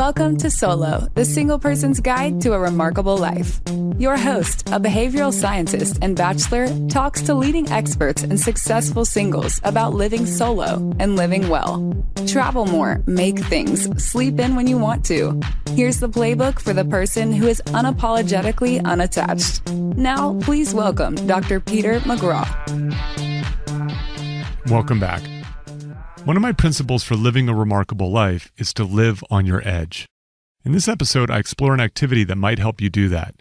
Welcome to Solo, the single person's guide to a remarkable life. Your host, a behavioral scientist and bachelor, talks to leading experts and successful singles about living solo and living well. Travel more, make things, sleep in when you want to. Here's the playbook for the person who is unapologetically unattached. Now, please welcome Dr. Peter McGraw. Welcome back. One of my principles for living a remarkable life is to live on your edge. In this episode, I explore an activity that might help you do that.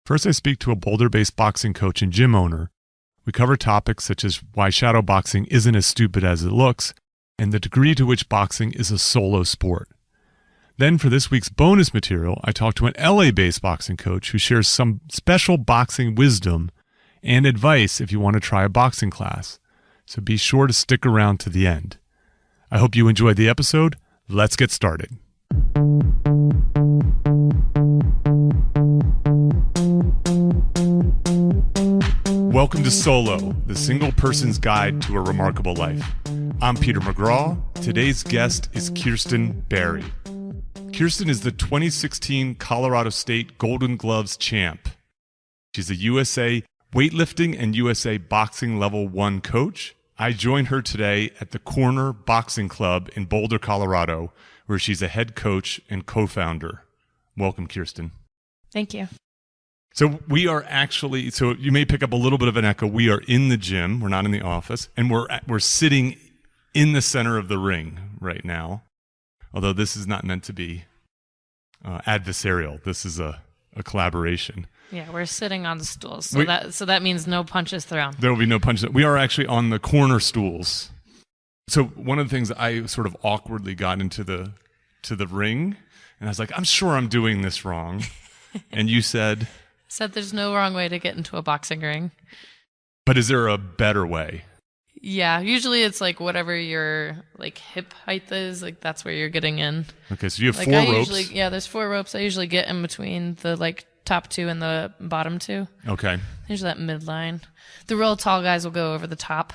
First, I speak to a Boulder-based boxing coach and gym owner. We cover topics such as why shadow boxing isn't as stupid as it looks, and the degree to which boxing is a solo sport. Then, for this week's bonus material, I talk to an LA-based boxing coach who shares some special boxing wisdom and advice if you want to try a boxing class. So be sure to stick around to the end. I hope you enjoyed the episode. Let's get started. Welcome to Solo, the single person's guide to a remarkable life. I'm Peter McGraw. Today's guest is Kirsten Barry. Kirsten is the 2016 Colorado State Golden Gloves champ. She's a USA weightlifting and USA boxing level 1 coach. I joined her today at the Corner Boxing Club in Boulder, Colorado, where she's a head coach and co-founder. Welcome, Kirsten. Thank you. So we are actually, so you may pick up a little bit of an echo. We are in the gym. We're not in the office. And we're sitting in the center of the ring right now. Although this is not meant to be adversarial. This is a collaboration. Yeah, we're sitting on the stools, so that means no punches thrown. There will be no punches. We are actually on the corner stools. So one of the things I sort of awkwardly got into the ring, and I was like, I'm sure I'm doing this wrong. And you said there's no wrong way to get into a boxing ring. But is there a better way? Yeah, usually it's like whatever your hip height is, that's where you're getting in. Okay, so you have 4 ropes. There's 4 ropes. I usually get in between the top 2 and the bottom 2. Okay. Usually that midline. The real tall guys will go over the top.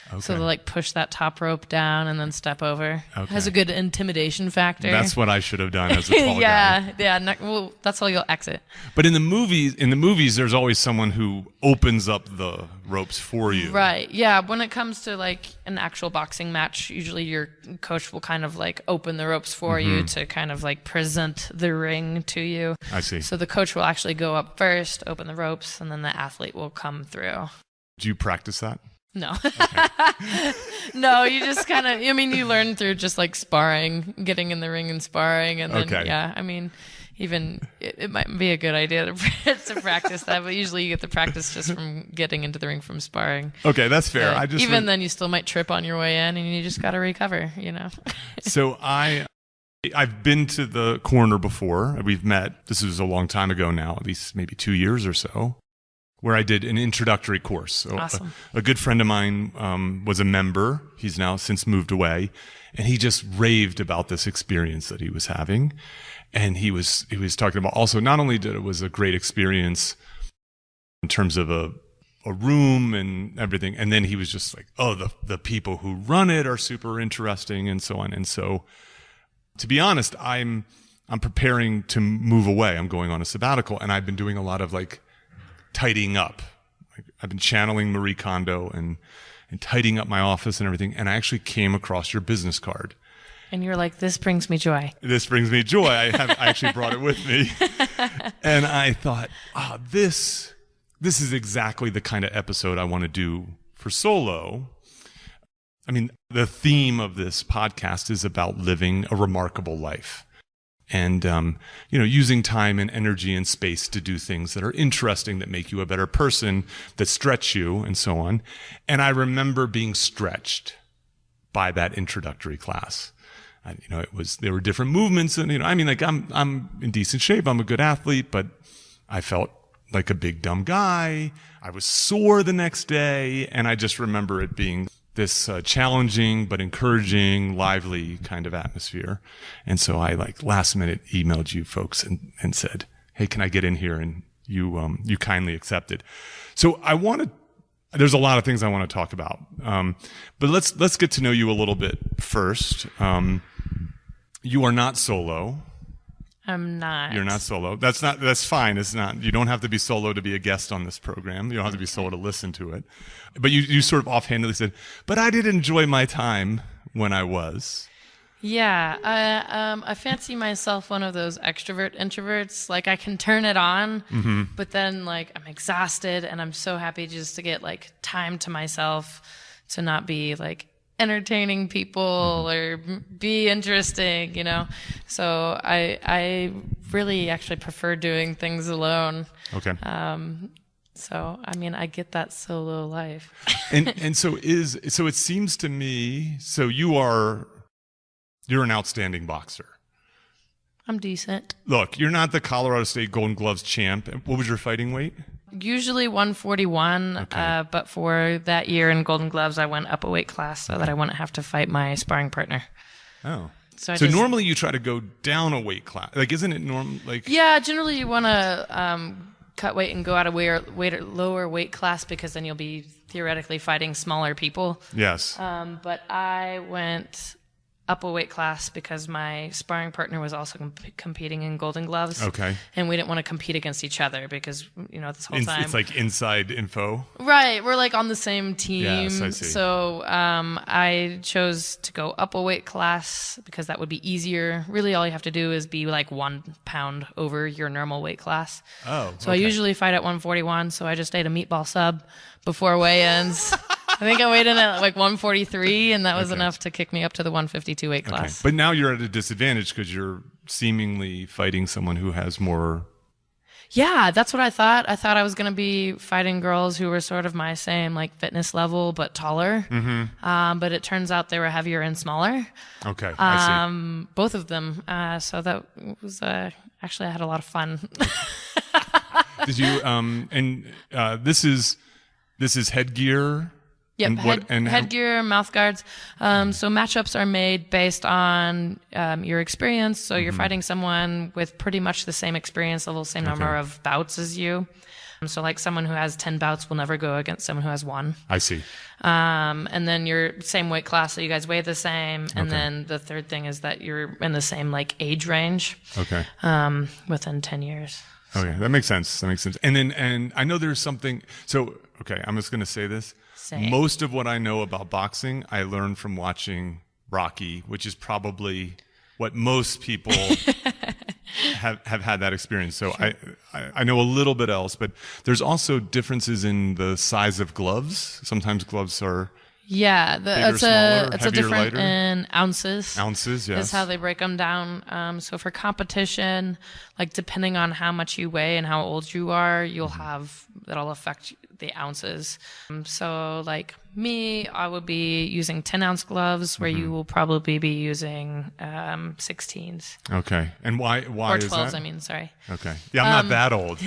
Okay. So they'll push that top rope down and then step over. Okay. Has a good intimidation factor. That's what I should have done as a tall guy. guy. Yeah. Well, that's how you'll exit. But in the movies, there's always someone who opens up the ropes for you. Right. Yeah. When it comes to an actual boxing match, usually your coach will kind of open the ropes for you to kind of present the ring to you. I see. So the coach will actually go up first, open the ropes, and then the athlete will come through. Do you practice that? No. Okay. No, you just kind of, you learn through just sparring, getting in the ring and sparring. And then, even it might be a good idea to practice that, but usually you get the practice just from getting into the ring from sparring. Okay, that's fair. Then you still might trip on your way in and you just got to recover, So I've been to the corner before. We've met. This was a long time ago now, at least maybe 2 years or so, where I did an introductory course. So awesome. A good friend of mine was a member. He's now since moved away, and he just raved about this experience that he was having. And he was talking about also not only that it was a great experience in terms of a room and everything, and then he was just like, oh, the people who run it are super interesting and so on. And so, to be honest, I'm preparing to move away. I'm going on a sabbatical, and I've been doing a lot of tidying up. I've been channeling Marie Kondo and tidying up my office and everything. And I actually came across your business card. And you're like, this brings me joy. This brings me joy. I actually brought it with me. And I thought, this is exactly the kind of episode I want to do for Solo. The theme of this podcast is about living a remarkable life. And, using time and energy and space to do things that are interesting, that make you a better person, that stretch you, and so on. And I remember being stretched by that introductory class. And, there were different movements, and, I'm in decent shape. I'm a good athlete, but I felt like a big dumb guy. I was sore the next day, and I just remember it being this challenging but encouraging, lively kind of atmosphere. And so I last minute emailed you folks and said, hey, can I get in here? And you kindly accepted. So there's a lot of things I want to talk about. But let's get to know you a little bit first. You are not solo. I'm not. You're not solo. That's fine. It's not, you don't have to be solo to be a guest on this program. You don't have to be solo to listen to it. But you sort of offhandedly said, but I did enjoy my time when I was. Yeah. I fancy myself one of those extrovert introverts. Like I can turn it on, but then like I'm exhausted and I'm so happy just to get like time to myself, to not be like entertaining people or be interesting, you know. So I really actually prefer doing things alone. Okay. So I mean, I get that solo life. and so it seems to me, so you're an outstanding boxer. I'm decent. Look, you're not the Colorado State Golden Gloves champ. What was your fighting weight? Usually 141, Okay. But for that year in Golden Gloves, I went up a weight class so that I wouldn't have to fight my sparring partner. Oh. So normally you try to go down a weight class. Like, isn't it normal? Like, yeah, generally you want to cut weight and go out a lower weight class because then you'll be theoretically fighting smaller people. yes. But I went up a weight class because my sparring partner was also competing in Golden Gloves. Okay. And we didn't want to compete against each other because, you know, this whole time. It's like inside info. Right. We're like on the same team. Yes, I see. So I chose to go up a weight class because that would be easier. Really, all you have to do is be like 1 pound over your normal weight class. Oh, So I usually fight at 141. So I just ate a meatball sub before weigh-ins. I think I weighed in at like 143, and that was enough to kick me up to the 152 weight class. But now you're at a disadvantage because you're seemingly fighting someone who has more. Yeah, that's what I thought. I thought I was going to be fighting girls who were sort of my same like fitness level, but taller. But it turns out they were heavier and smaller. Okay, I see. Both of them. So that was actually I had a lot of fun. Did you? This is headgear. Yep, And headgear, mouth guards. So matchups are made based on your experience. So you're fighting someone with pretty much the same experience level, same number of bouts as you. So like someone who has 10 bouts will never go against someone who has 1. I see. And then you're same weight class, so you guys weigh the same. And then the third thing is that you're in the same like age range. Okay. Within 10 years. Okay, that makes sense. And I know there's something. So okay, I'm just going to say this. Say it. Most of what I know about boxing, I learned from watching Rocky, which is probably what most people have had that experience. So sure. I know a little bit else, but there's also differences in the size of gloves. Sometimes gloves are yeah, bigger, smaller, it's heavier, a different lighter. in ounces. Ounces, yes. Is how they break them down. So for competition, like depending on how much you weigh and how old you are, you'll have that'll affect the ounces. So like me, I would be using 10-ounce gloves, where you will probably be using 16s. Okay, and why or 12s? is that? I mean, sorry. Okay, yeah, I'm not that old.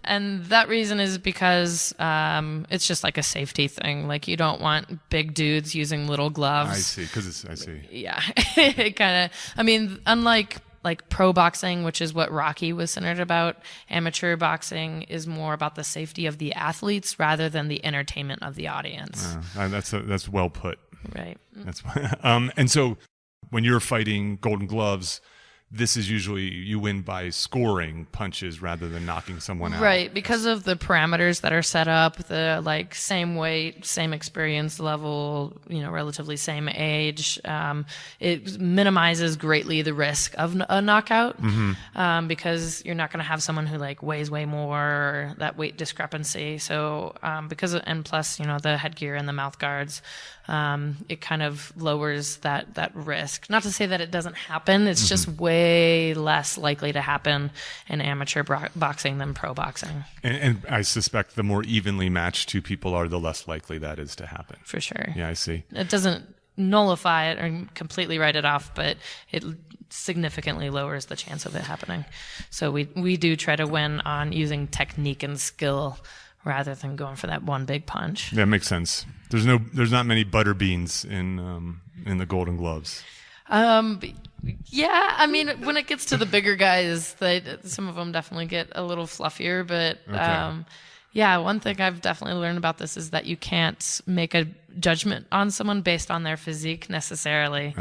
And that reason is because it's just like a safety thing. Like you don't want big dudes using little gloves. I see, because I see. Yeah, it kind of. I mean, unlike like pro boxing, which is what Rocky was centered about, amateur boxing is more about the safety of the athletes rather than the entertainment of the audience. That's well put. Right. That's and so when you're fighting Golden Gloves, this is usually you win by scoring punches rather than knocking someone out. Right, because of the parameters that are set up, the like same weight, same experience level, you know, relatively same age. It minimizes greatly the risk of a knockout because you're not going to have someone who like weighs way more, or that weight discrepancy. So and plus, you know, the headgear and the mouth guards, it kind of lowers that risk. Not to say that it doesn't happen. It's just way less likely to happen in amateur boxing than pro boxing. And I suspect the more evenly matched two people are, the less likely that is to happen. For sure. Yeah, I see. It doesn't nullify it or completely write it off, but it significantly lowers the chance of it happening. So we do try to win on using technique and skill rather than going for that one big punch. That makes sense. There's not many butter beans in the Golden Gloves. Yeah, I mean, when it gets to the bigger guys, some of them definitely get a little fluffier. But yeah, one thing I've definitely learned about this is that you can't make a judgment on someone based on their physique necessarily,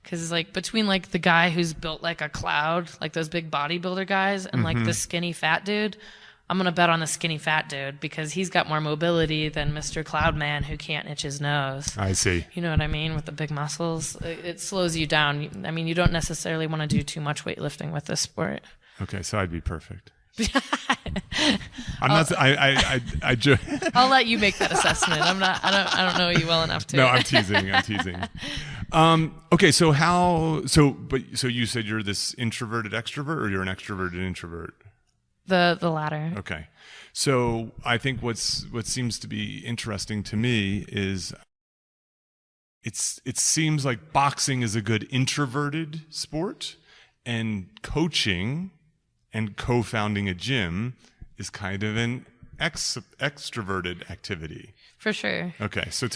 Because like between like the guy who's built like a cloud, like those big bodybuilder guys, and like the skinny fat dude, I'm going to bet on the skinny fat dude because he's got more mobility than Mr. Cloud Man who can't itch his nose. I see. You know what I mean? With the big muscles, it slows you down. I mean, you don't necessarily want to do too much weightlifting with this sport. Okay, so I'd be perfect. I'm not. I I'll let you make that assessment. I don't know you well enough to. No, I'm teasing. Okay, so you said you're this introverted extrovert, or you're an extroverted introvert? The latter. Okay, so I think what seems to be interesting to me is it seems like boxing is a good introverted sport, and coaching and co-founding a gym is kind of an extroverted activity. For sure. Okay, so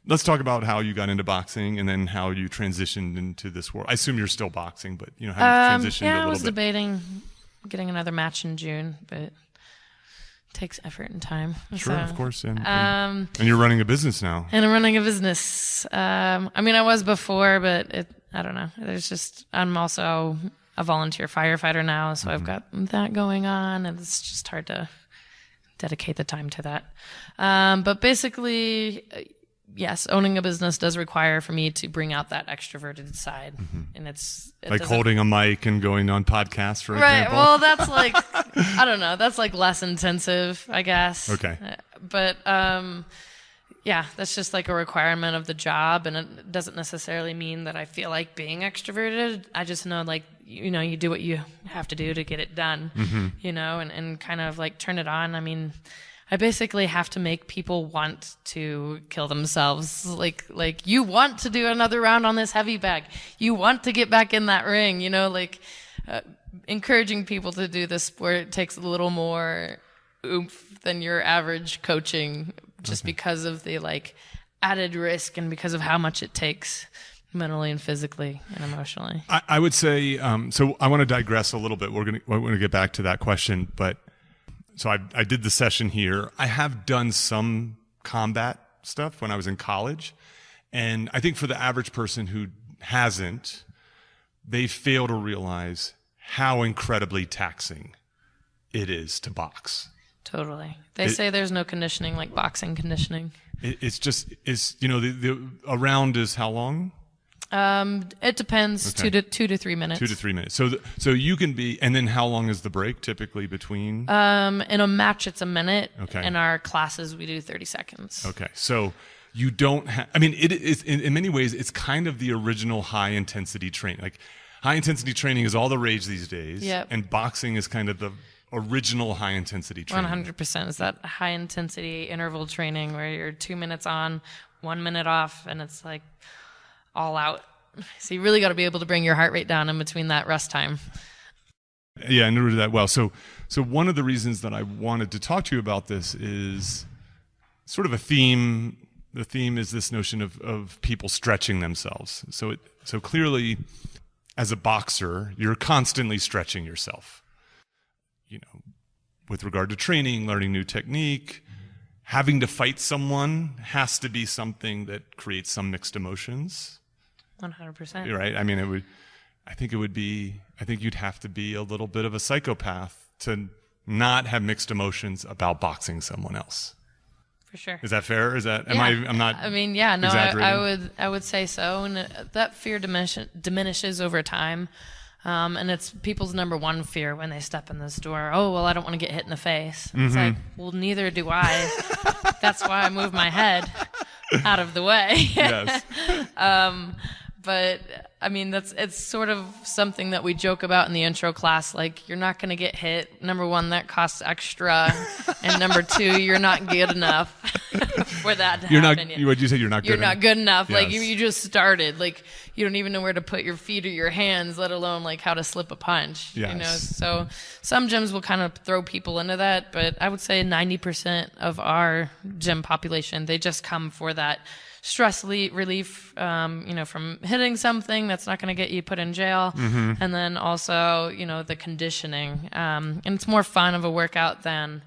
let's talk about how you got into boxing and then how you transitioned into this world. I assume you're still boxing, but how you transitioned a little bit. Yeah, I was debating getting another match in June, but it takes effort and time. Sure, of course. And you're running a business now. And I'm running a business. I mean, I was before, but I don't know. I'm also a volunteer firefighter now, so I've got that going on, and it's just hard to dedicate the time to that. But basically, yes, owning a business does require for me to bring out that extroverted side, and it's like holding a mic and going on podcasts, for right. example. Well, that's like I don't know. That's like less intensive, I guess. Okay. But yeah, that's just like a requirement of the job, and it doesn't necessarily mean that I feel like being extroverted. I just know, like, you do what you have to do to get it done, and kind of like turn it on. I mean, I basically have to make people want to kill themselves. Like you want to do another round on this heavy bag. You want to get back in that ring, encouraging people to do this sport takes a little more oomph than your average coaching, just because of the like added risk and because of how much it takes mentally and physically and emotionally. I would say, so I want to digress a little bit. We're going to get back to that question, but so I did the session here. I have done some combat stuff when I was in college. And I think for the average person who hasn't, they fail to realize how incredibly taxing it is to box. Totally. They say there's no conditioning like boxing conditioning. The round is how long? It depends. Okay. 2 to 3 minutes. 2 to 3 minutes. So you can be, and then how long is the break typically between? In a match, it's a minute. Okay. In our classes, we do 30 seconds. Okay. So you don't have, I mean, it is in many ways, it's kind of the original high intensity training. Like high intensity training is all the rage these days. Yep. And boxing is kind of the original high intensity training. 100% is that high intensity interval training where you're 2 minutes on, 1 minute off, and it's like all out. So you really got to be able to bring your heart rate down in between that rest time. Yeah, I knew that well. So one of the reasons that I wanted to talk to you about this is sort of a theme. The theme is this notion of people stretching themselves. So clearly, as a boxer, you're constantly stretching yourself. With regard to training, learning new technique, having to fight someone has to be something that creates some mixed emotions. 100%. Right? I mean, I think you'd have to be a little bit of a psychopath to not have mixed emotions about boxing someone else. For sure. Is that fair? I'm not. I mean, yeah, no, exaggerating? I would say so. And that fear diminishes over time. And it's people's number one fear when they step in this door. Oh, well, I don't want to get hit in the face. It's like, well, neither do I. That's why I move my head out of the way. Yes. But I mean, it's sort of something that we joke about in the intro class. Like, you're not going to get hit. Number one, that costs extra. And number two, you're not good enough for that to happen. What'd you say? You're not good enough? You're not good enough. Yes. Like, you just started. Like, you don't even know where to put your feet or your hands, let alone like how to slip a punch. Yes. So some gyms will kind of throw people into that, but I would say 90% of our gym population, they just come for that stress relief, from hitting something that's not going to get you put in jail. And then also, the conditioning. And it's more fun of a workout than,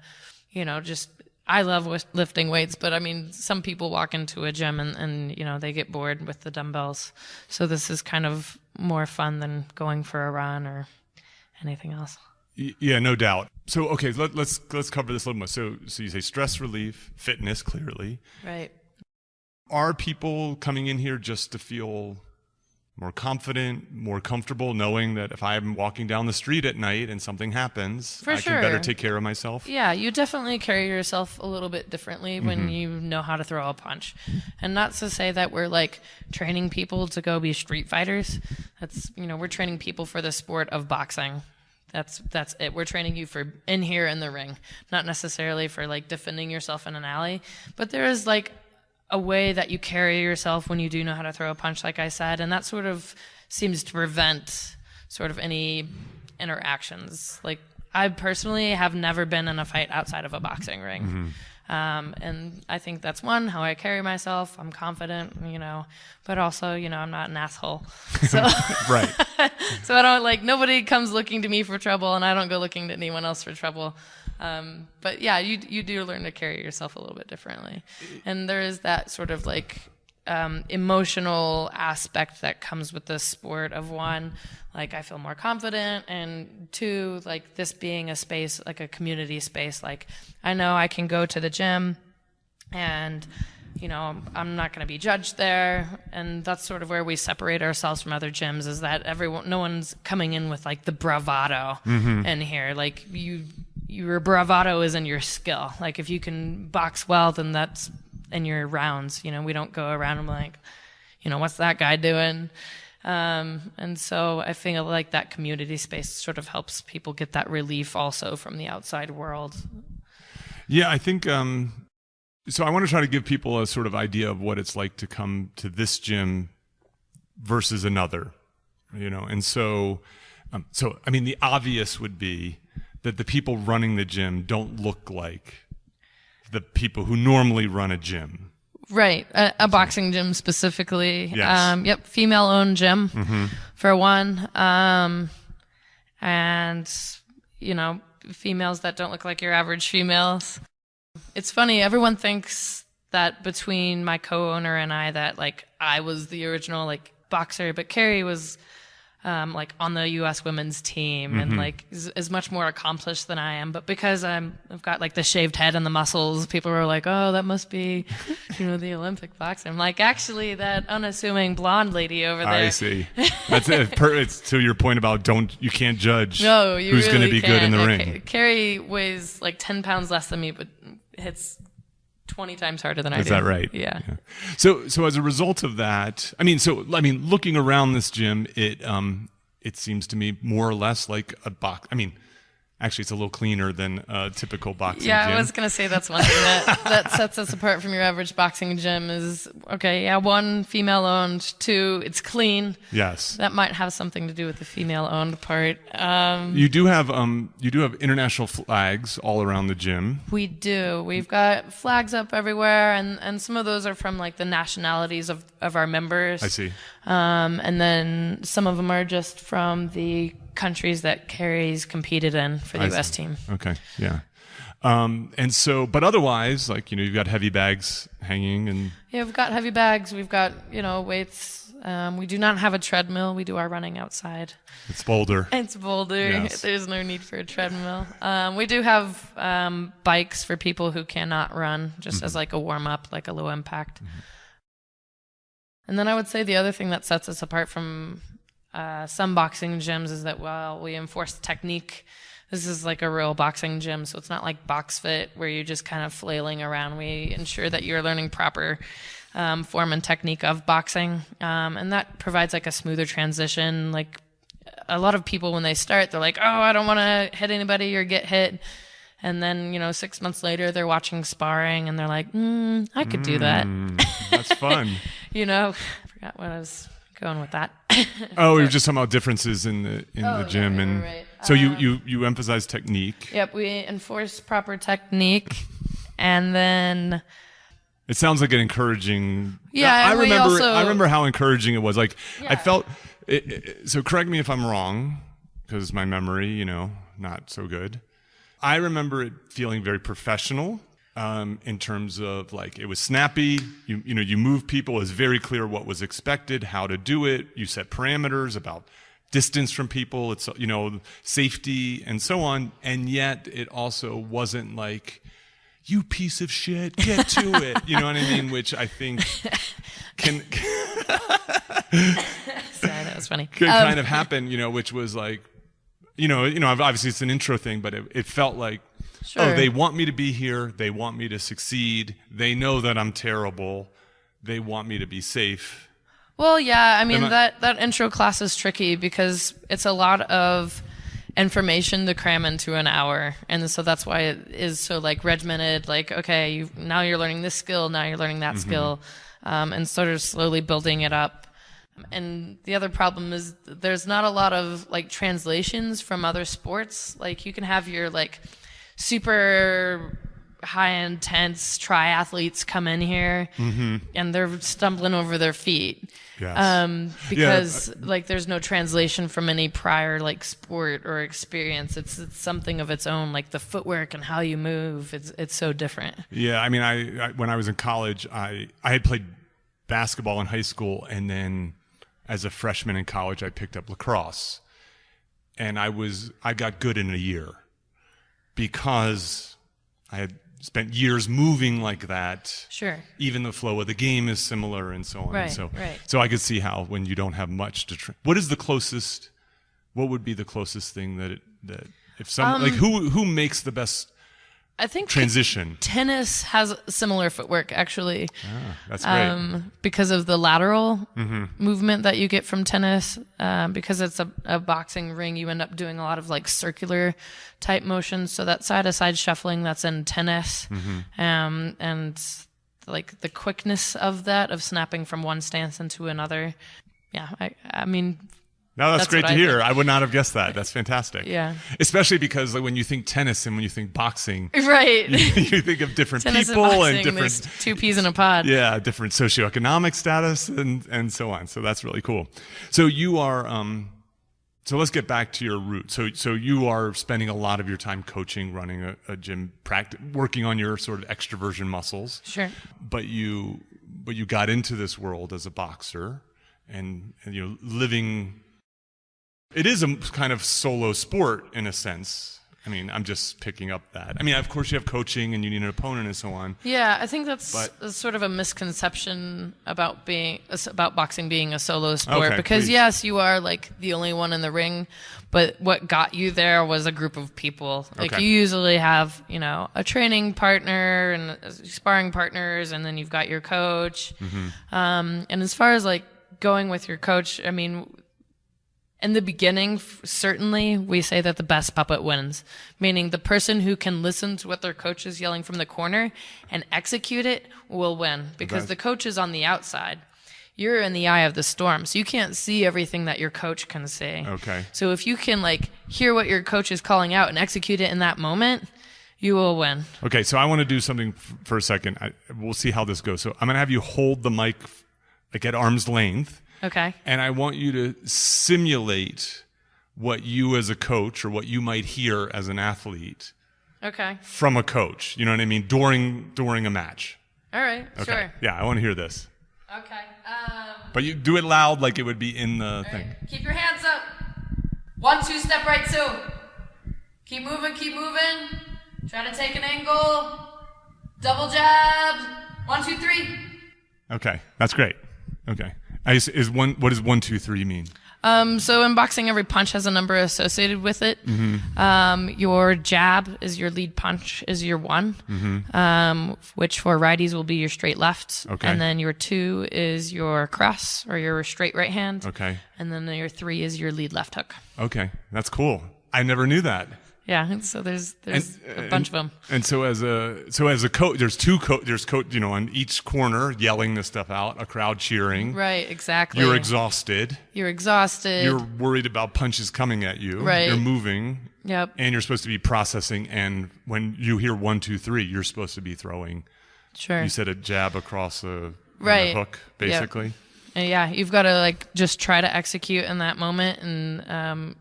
just I love lifting weights, but I mean, some people walk into a gym and you know, they get bored with the dumbbells. So this is kind of more fun than going for a run or anything else. Yeah, no doubt. So, okay, let's cover this a little more. So you say stress relief, fitness, clearly. Right. Are people coming in here just to feel more confident, more comfortable, knowing that if I'm walking down the street at night and something happens, I can better take care of myself? Yeah, you definitely carry yourself a little bit differently when you know how to throw a punch. And not to say that we're like training people to go be street fighters. That's, you know, we're training people for the sport of boxing. That's it. We're training you for in here in the ring, not necessarily for like defending yourself in an alley. But there is like a way that you carry yourself when you do know how to throw a punch, like I said, and that sort of seems to prevent sort of any interactions. Like, I personally have never been in a fight outside of a boxing ring. And I think that's one, how I carry myself. I'm confident, you know, but also, you know, I'm not an asshole. So, right. So I don't like, nobody comes looking to me for trouble, and I don't go looking to anyone else for trouble. But yeah, you do learn to carry yourself a little bit differently. And there is that sort of like emotional aspect that comes with the sport of, one, like I feel more confident, and two, like this being a space, like a community space, like I know I can go to the gym and, you know, I'm not going to be judged there. And that's sort of where we separate ourselves from other gyms, is that no one's coming in with like the bravado in here. Like your bravado is in your skill. Like if you can box well, then that's in your rounds. You know, we don't go around and like, you know, what's that guy doing? And so I feel like that community space sort of helps people get that relief also from the outside world. Yeah, I think, so I want to try to give people a sort of idea of what it's like to come to this gym versus another, you know? And so I mean, the obvious would be that the people running the gym don't look like the people who normally run a gym. Right. A boxing gym specifically. Yes. Yep. Female-owned gym, for one. And, you know, females that don't look like your average females. It's funny. Everyone thinks that between my co-owner and I, that, like, I was the original, like, boxer. But Carrie was, like, on the U.S. women's team and, like, is much more accomplished than I am. But because I've got, like, the shaved head and the muscles, people were like, oh, that must be, you know, the Olympic boxer. I'm like, actually, that unassuming blonde lady over there. I see. That's it. It's to your point about you can't judge who's really going to be good in the can't. ring. Carrie weighs, like, 10 pounds less than me, but hits 20 times harder than I do. Is that right? Yeah. So as a result of that, I mean, looking around this gym, it seems to me more or less like a box. I mean, actually, it's a little cleaner than a typical boxing gym. Yeah, I was going to say that's one thing that sets us apart from your average boxing gym is, okay, yeah, one, female-owned, two, it's clean. Yes. That might have something to do with the female-owned part. You do have international flags all around the gym. We do. We've got flags up everywhere, and some of those are from like the nationalities of our members. I see. And then some of them are just from the countries that Carrie's competed in for the U.S. team. Okay, yeah. And so, but otherwise, like, you know, you've got heavy bags hanging and... Yeah, we've got heavy bags. We've got, you know, weights. We do not have a treadmill. We do our running outside. It's Boulder. It's Boulder. Yes. There's no need for a treadmill. We do have bikes for people who cannot run, just as like a warm-up, like a low impact. And then I would say the other thing that sets us apart from some boxing gyms is that, well, we enforce technique. This is like a real boxing gym, so it's not like box fit where you're just kind of flailing around. We ensure that you're learning proper form and technique of boxing, and that provides like a smoother transition. Like a lot of people when they start, they're like, oh, I don't want to hit anybody or get hit. And then, you know, 6 months later, they're watching sparring and they're like, I could do that. That's fun. You know, I forgot what I was going with that. Oh, we were just talking about differences in the gym, and right. So you emphasize technique. Yep, we enforce proper technique, and then it sounds like an encouraging. Yeah, I remember how encouraging it was. Like I felt. So correct me if I'm wrong, because my memory, you know, not so good. I remember it feeling very professional. in terms of like it was snappy. You move people. It was very clear what was expected, how to do it. You set parameters about distance from people. It's safety and so on. And yet it also wasn't like, you piece of shit, get to it. You know what I mean? Which I think can Sorry, that was funny. Could kind of happen. Which was like, obviously it's an intro thing, but it felt like, sure. Oh, they want me to be here. They want me to succeed. They know that I'm terrible. They want me to be safe. Well, yeah. I mean, that intro class is tricky because it's a lot of information to cram into an hour. And so that's why it is so like regimented, like, okay, now you're learning this skill, now you're learning that skill, and sort of slowly building it up. And the other problem is there's not a lot of like translations from other sports. Like you can have your like super high intense triathletes come in here and they're stumbling over their feet. Yes. Because like there's no translation from any prior like sport or experience. It's something of its own, like the footwork and how you move. It's so different. Yeah. I mean, I when I was in college, I had played basketball in high school, and then as a freshman in college, I picked up lacrosse, and I got good in a year because I had spent years moving like that. Sure. Even the flow of the game is similar and so on. Right, and right. So I could see how when you don't have much to what would be the closest thing that if some like who makes the best I think transition? Tennis has similar footwork actually. That's great. Because of the lateral movement that you get from tennis, because it's a boxing ring, you end up doing a lot of like circular type motions. So that side to side shuffling that's in tennis, and like the quickness of that, of snapping from one stance into another. Yeah. I mean, No, that's great to hear. I would not have guessed that. That's fantastic. Yeah. Especially because like, when you think tennis and when you think boxing, right, you think of different tennis people and, boxing, and different there's two peas in a pod. Yeah, different socioeconomic status and so on. So that's really cool. So you are so let's get back to your roots. So you are spending a lot of your time coaching, running a gym, working on your sort of extroversion muscles. Sure. But you got into this world as a boxer and living. It is a kind of solo sport in a sense. I mean, I'm just picking up that. I mean, of course you have coaching and you need an opponent and so on. Yeah, I think that's sort of a misconception about boxing being a solo sport. Because yes, you are like the only one in the ring, but what got you there was a group of people. Like you usually have, a training partner and sparring partners, and then you've got your coach. And as far as like going with your coach, I mean, in the beginning, certainly, we say that the best puppet wins, meaning the person who can listen to what their coach is yelling from the corner and execute it will win, because the coach is on the outside. You're in the eye of the storm, so you can't see everything that your coach can see. Okay. So if you can like hear what your coach is calling out and execute it in that moment, you will win. Okay, so I want to do something for a second. We'll see how this goes. So I'm going to have you hold the mic like at arm's length. Okay. And I want you to simulate what you as a coach or what you might hear as an athlete. Okay. From a coach, you know what I mean, during a match. All right, okay. Sure. Yeah, I want to hear this. Okay. But you do it loud like it would be in the thing. Right. Keep your hands up. 1, 2, step right, 2. Keep moving, keep moving. Try to take an angle. Double jab. 1, 2, 3. Okay, that's great. Okay. What does 1, 2, 3 mean? So in boxing, every punch has a number associated with it. Your jab is your lead punch, is your 1, which for righties will be your straight left. Okay. And then your 2 is your cross or your straight right hand. Okay. And then your 3 is your lead left hook. Okay, that's cool. I never knew that. Yeah, so there's a bunch of them. And so as a coach, there's coach, on each corner yelling this stuff out, a crowd cheering. Right, exactly. You're exhausted. You're worried about punches coming at you. Right. You're moving. Yep. And you're supposed to be processing, and when you hear 1, 2, 3, you're supposed to be throwing. Sure. You said a jab across a hook, basically. Yep. Yeah, you've got to like just try to execute in that moment, and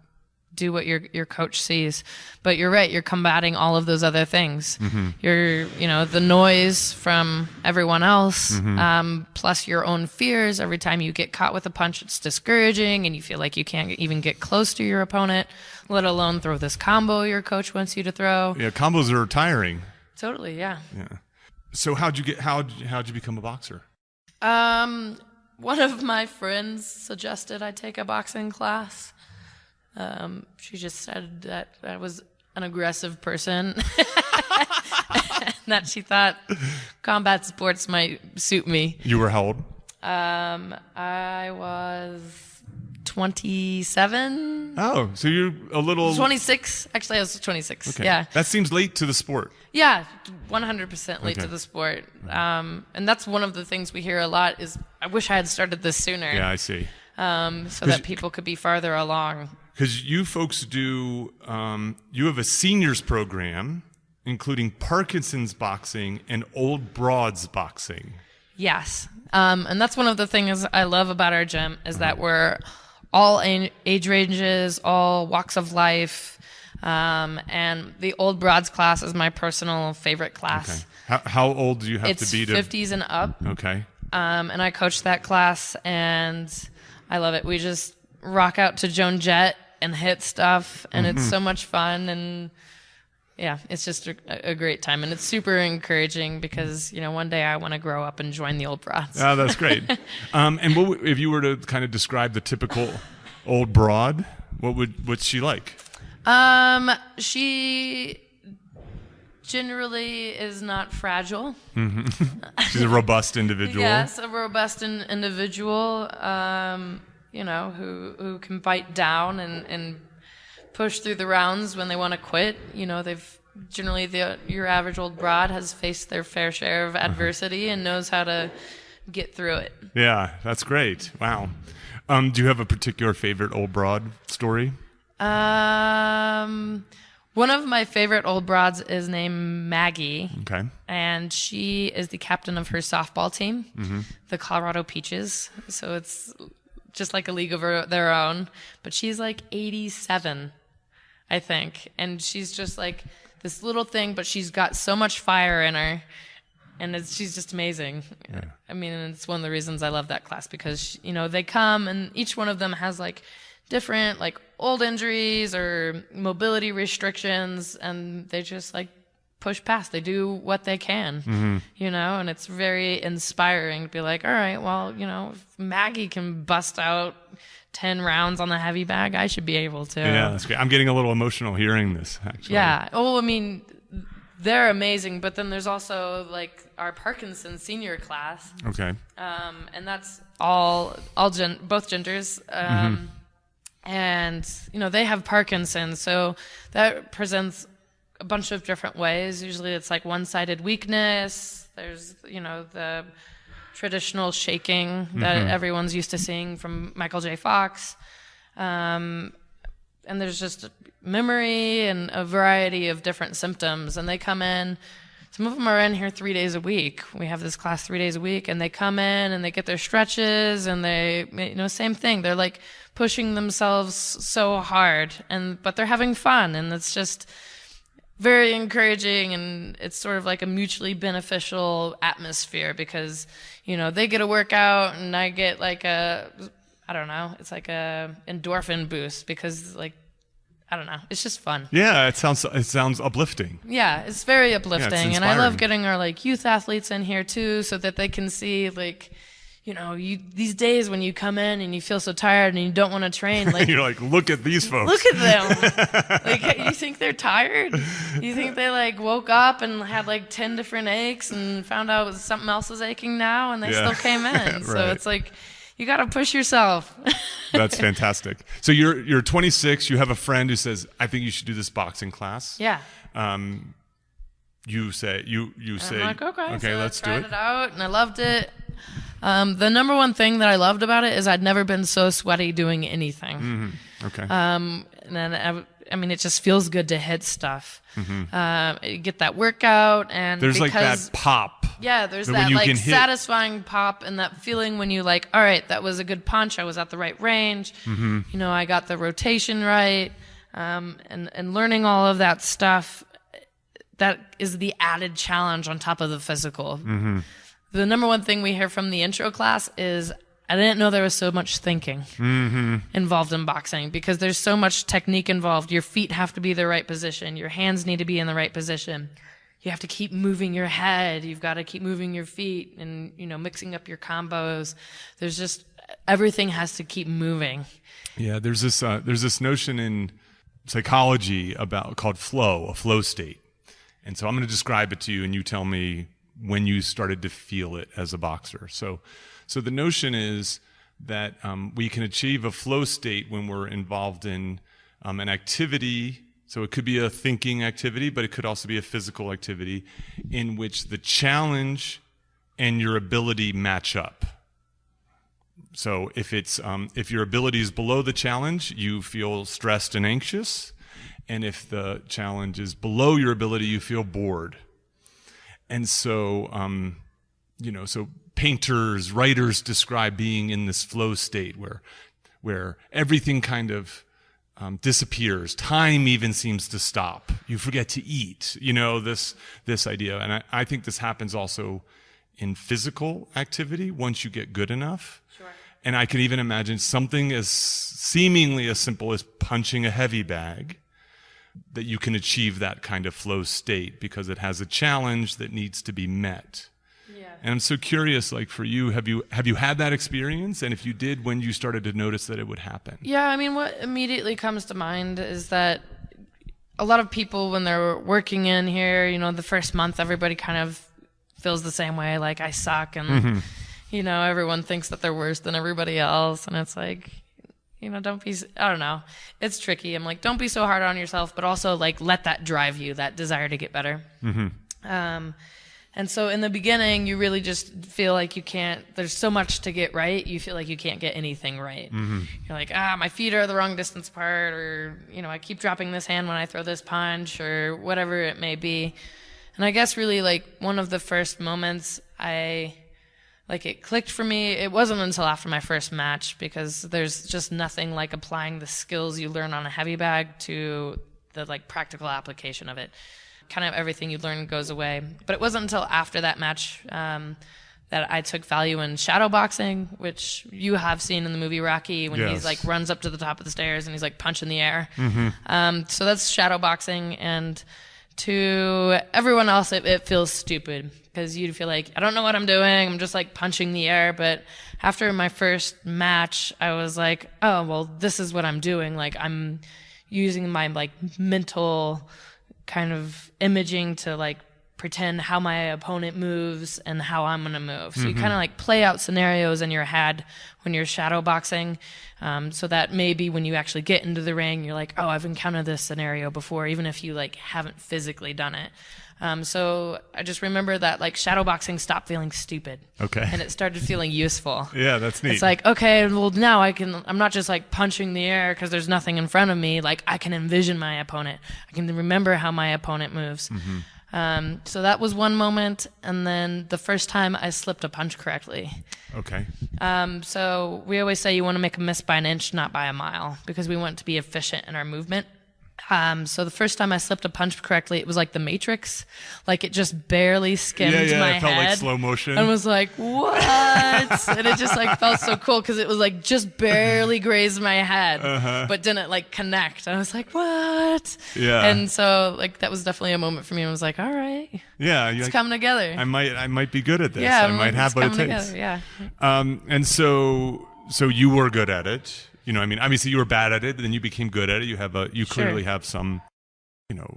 do what your coach sees. But you're right, you're combating all of those other things. You're, the noise from everyone else, plus your own fears. Every time you get caught with a punch, it's discouraging, and you feel like you can't even get close to your opponent, let alone throw this combo your coach wants you to throw. Yeah, combos are tiring. Totally, yeah. Yeah. So how'd you become a boxer? One of my friends suggested I take a boxing class. She just said that I was an aggressive person, and that she thought combat sports might suit me. You were how old? I was 27. Oh, so you're a little... 26. Actually, I was 26. Okay. Yeah. That seems late to the sport. Yeah, 100% late to the sport. And that's one of the things we hear a lot is, I wish I had started this sooner. Yeah, I see. So that people could be farther along. Because you folks do, you have a seniors program, including Parkinson's boxing and old broads boxing. Yes. And that's one of the things I love about our gym is that we're all age ranges, all walks of life. And the old broads class is my personal favorite class. Okay. How old do you have to be to... It's 50s and up. Okay. And I coach that class, and I love it. We just rock out to Joan Jett and hit stuff, and it's so much fun, and yeah, it's just a great time, and it's super encouraging because one day I want to grow up and join the old broads. Oh, that's great. And if you were to kind of describe the typical old broad, what's she like? She generally is not fragile. She's a robust individual. Yes, a robust individual. Who can bite down and push through the rounds when they want to quit. They've generally your average old broad has faced their fair share of adversity and knows how to get through it. Yeah, that's great. Wow. Do you have a particular favorite old broad story? One of my favorite old broads is named Maggie. Okay. And she is the captain of her softball team, the Colorado Peaches. So it's just like a league of their own. But she's like 87, I think. And she's just like this little thing, but she's got so much fire in her. And she's just amazing. Yeah. I mean, it's one of the reasons I love that class because, they come and each one of them has like different like old injuries or mobility restrictions, and they just like push past. They do what they can, and it's very inspiring to be like, all right, well, if Maggie can bust out 10 rounds on the heavy bag, I should be able to. Yeah, that's great. I'm getting a little emotional hearing this, actually. Yeah. Oh, I mean, they're amazing, but then there's also like our Parkinson's senior class. Okay. And that's both genders. And, they have Parkinson's, so that presents a bunch of different ways. Usually it's like one-sided weakness. There's, the traditional shaking that everyone's used to seeing from Michael J. Fox. And there's just memory and a variety of different symptoms. And they come in. Some of them are in here 3 days a week. We have this class 3 days a week, and they come in and they get their stretches, and they, same thing. They're like pushing themselves so hard, but they're having fun, and it's just very encouraging, and it's sort of like a mutually beneficial atmosphere because, they get a workout, and I get like it's like a endorphin boost because like, I don't know. It's just fun. Yeah, it sounds uplifting. Yeah, it's very uplifting, it's and I love getting our like youth athletes in here too, so that they can see like, these days when you come in and you feel so tired and you don't want to train, like you're like, look at these folks. Look at them. Like, you think they're tired? You think they like woke up and had like 10 different aches and found out something else is aching now, and they still came in. Right. So it's like, you got to push yourself. That's fantastic. So you're 26. You have a friend who says, "I think you should do this boxing class." Yeah. You say I'm like, okay, so let's do I tried it out, and I loved it. The number one thing that I loved about it is I'd never been so sweaty doing anything. Okay. And then it just feels good to hit stuff. You get that workout, and there's like that pop. Yeah, there's that like satisfying pop, and that feeling when you like, all right, that was a good punch. I was at the right range. I got the rotation right. And learning all of that stuff, that is the added challenge on top of the physical. Mm-hmm. The number one thing we hear from the intro class is, I didn't know there was so much thinking involved in boxing, because there's so much technique involved. Your feet have to be the right position. Your hands need to be in the right position. You have to keep moving your head. You've got to keep moving your feet and, mixing up your combos. There's just, everything has to keep moving. Yeah, there's this notion in psychology called flow, a flow state. And so I'm going to describe it to you, and you tell me when you started to feel it as a boxer. So the notion is that we can achieve a flow state when we're involved in an activity. So it could be a thinking activity, but it could also be a physical activity in which the challenge and your ability match up. So if your ability is below the challenge, you feel stressed and anxious. And if the challenge is below your ability, you feel bored. And so, so painters, writers describe being in this flow state where everything kind of disappears. Time even seems to stop. You forget to eat, this idea. And I think this happens also in physical activity once you get good enough. Sure. And I can even imagine something as seemingly as simple as punching a heavy bag, that you can achieve that kind of flow state because it has a challenge that needs to be met. Yeah. And I'm so curious, like for you, have you had that experience? And if you did, when you started to notice that it would happen? Yeah, I mean, what immediately comes to mind is that a lot of people, when they're working in here, the first month, everybody kind of feels the same way, like I suck, and everyone thinks that they're worse than everybody else, and it's like, don't be, I don't know. It's tricky. I'm like, don't be so hard on yourself, but also like let that drive you, that desire to get better. Mm-hmm. And so in the beginning, you really just feel like you can't, there's so much to get right. You feel like you can't get anything right. Mm-hmm. You're like, my feet are the wrong distance apart, or, I keep dropping this hand when I throw this punch, or whatever it may be. And I guess really like one of the first moments it clicked for me, it wasn't until after my first match, because there's just nothing like applying the skills you learn on a heavy bag to the like practical application of it. Kind of everything you learn goes away. But it wasn't until after that match that I took value in shadow boxing, which you have seen in the movie Rocky, when he's like runs up to the top of the stairs and he's like punching the air. Mm-hmm. So that's shadow boxing, and to everyone else it feels stupid, because you feel like, I don't know what I'm doing, I'm just like punching the air. But after my first match, I was like, oh, well, this is what I'm doing. Like, I'm using my like mental kind of imaging to like pretend how my opponent moves and how I'm going to move. So you kind of like play out scenarios in your head when you're shadow boxing, so that maybe when you actually get into the ring, you're like, oh, I've encountered this scenario before, even if you like haven't physically done it. So I just remember that like shadow boxing stopped feeling stupid. Okay. And it started feeling useful. Yeah, that's neat. It's like, okay, well now I'm not just like punching the air because there's nothing in front of me. Like, I can envision my opponent. I can remember how my opponent moves. Mm-hmm. So that was one moment. And then the first time I slipped a punch correctly. Okay. So we always say you want to make a miss by an inch, not by a mile, because we want to be efficient in our movement. So the first time I slipped a punch correctly, it was like the Matrix. Like, it just barely skimmed my head. It felt like slow motion. And was like, what? And it just like felt so cool, because it was like just barely grazed my head, but didn't like connect. I was like, what? Yeah. And so like that was definitely a moment for me. I was like, all right, yeah, it's coming together. I might be good at this. Yeah, I might have what it takes. Together, yeah. And so you were good at it. I mean, obviously you were bad at it, then you became good at it. You clearly have some, what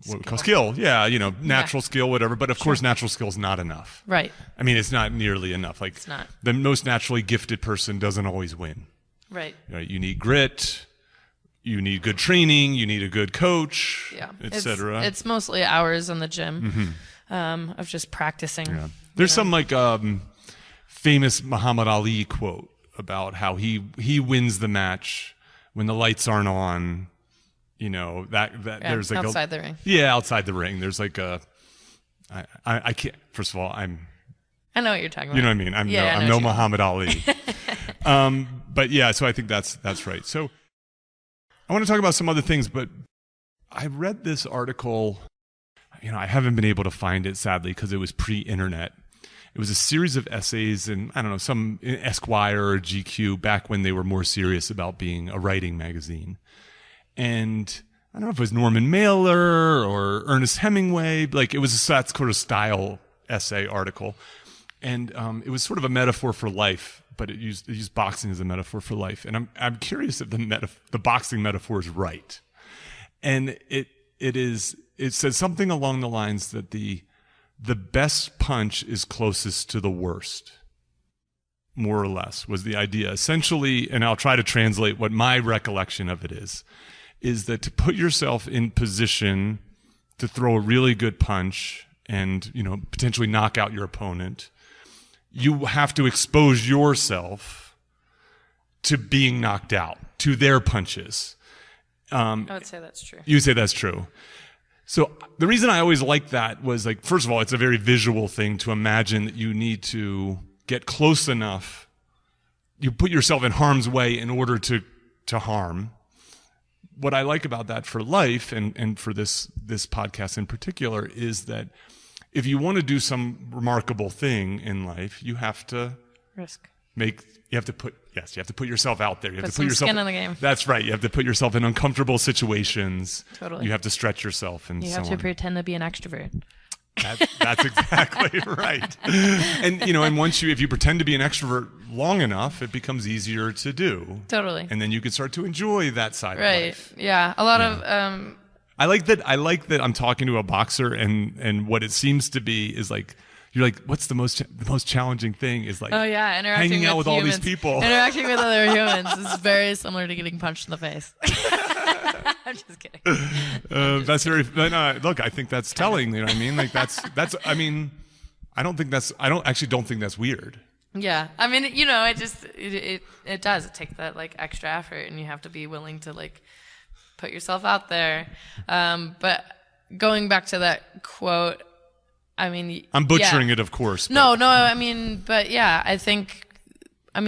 we call skill. Yeah, natural skill, whatever. But of course, natural skill is not enough. Right. I mean, it's not nearly enough. Like, it's not. The most naturally gifted person doesn't always win. Right. You need grit. You need good training. You need a good coach. Yeah. Etc. It's mostly hours in the gym of just practicing. Yeah. There's some like famous Muhammad Ali quote about how he wins the match when the lights aren't on, there's like outside the ring. Yeah, outside the ring. There's like I can't. First of all, I know what you're talking about. You know what I mean? I'm no Muhammad Ali. But yeah, so I think that's right. So I want to talk about some other things, but I read this article. I haven't been able to find it, sadly, because it was pre-internet. It was a series of essays in, I don't know, some Esquire or GQ back when they were more serious about being a writing magazine. And I don't know if it was Norman Mailer or Ernest Hemingway. Like, it was that sort of style essay article. And it was sort of a metaphor for life, but it used boxing as a metaphor for life. And I'm curious if the boxing metaphor is right. And it says something along the lines that the best punch is closest to the worst, more or less, was the idea. Essentially, and I'll try to translate what my recollection of it is that to put yourself in position to throw a really good punch and, potentially knock out your opponent, you have to expose yourself to being knocked out, to their punches. I would say that's true. You say that's true. So the reason I always liked that was, like, first of all, it's a very visual thing to imagine that you need to get close enough. You put yourself in harm's way in order to harm. What I like about that for life and for this podcast in particular is that if you want to do some remarkable thing in life, you have to risk. You have to put yourself out there. You have to put yourself skin in the game. That's right. You have to put yourself in uncomfortable situations. Totally. You have to stretch yourself and so on. You have to pretend to be an extrovert. That's exactly right. And if you pretend to be an extrovert long enough, it becomes easier to do. Totally. And then you can start to enjoy that side of life. Right. Yeah. A lot of I like that I'm talking to a boxer and what it seems to be is like, you're like, what's the most challenging thing is like, hanging out with all these people. Interacting with other humans is very similar to getting punched in the face. I'm just kidding. That's very, look, I think that's telling, you know what I mean? Like I mean, I don't think that's weird. Yeah. I mean, it does. It takes that like extra effort and you have to be willing to like put yourself out there. But going back to that quote, I mean, I'm butchering it, of course. No, I mean, but yeah,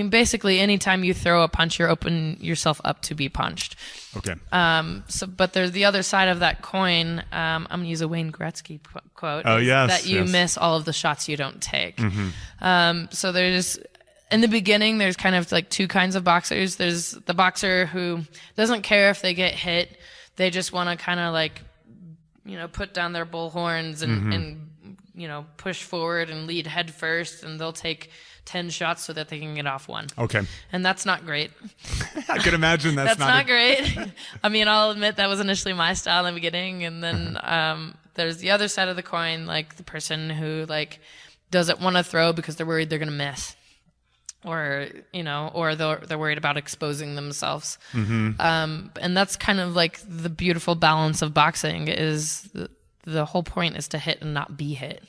basically anytime you throw a punch, you're opening yourself up to be punched. Okay. But there's the other side of that coin. I'm going to use a Wayne Gretzky quote. Oh, yes. That you miss all of the shots you don't take. Mm-hmm. So there's, in the beginning, there's kind of like two kinds of boxers. There's the boxer who doesn't care if they get hit. They just want to kind of like, put down their bullhorns and push forward and lead head first, and they'll take 10 shots so that they can get off one. Okay. And that's not great. I can imagine that's not great. I mean, I'll admit that was initially my style in the beginning, and then there's the other side of the coin, like the person who like doesn't want to throw because they're worried they're going to miss. Or they're worried about exposing themselves. Mm-hmm. And that's kind of like the beautiful balance of boxing is the whole point is to hit and not be hit.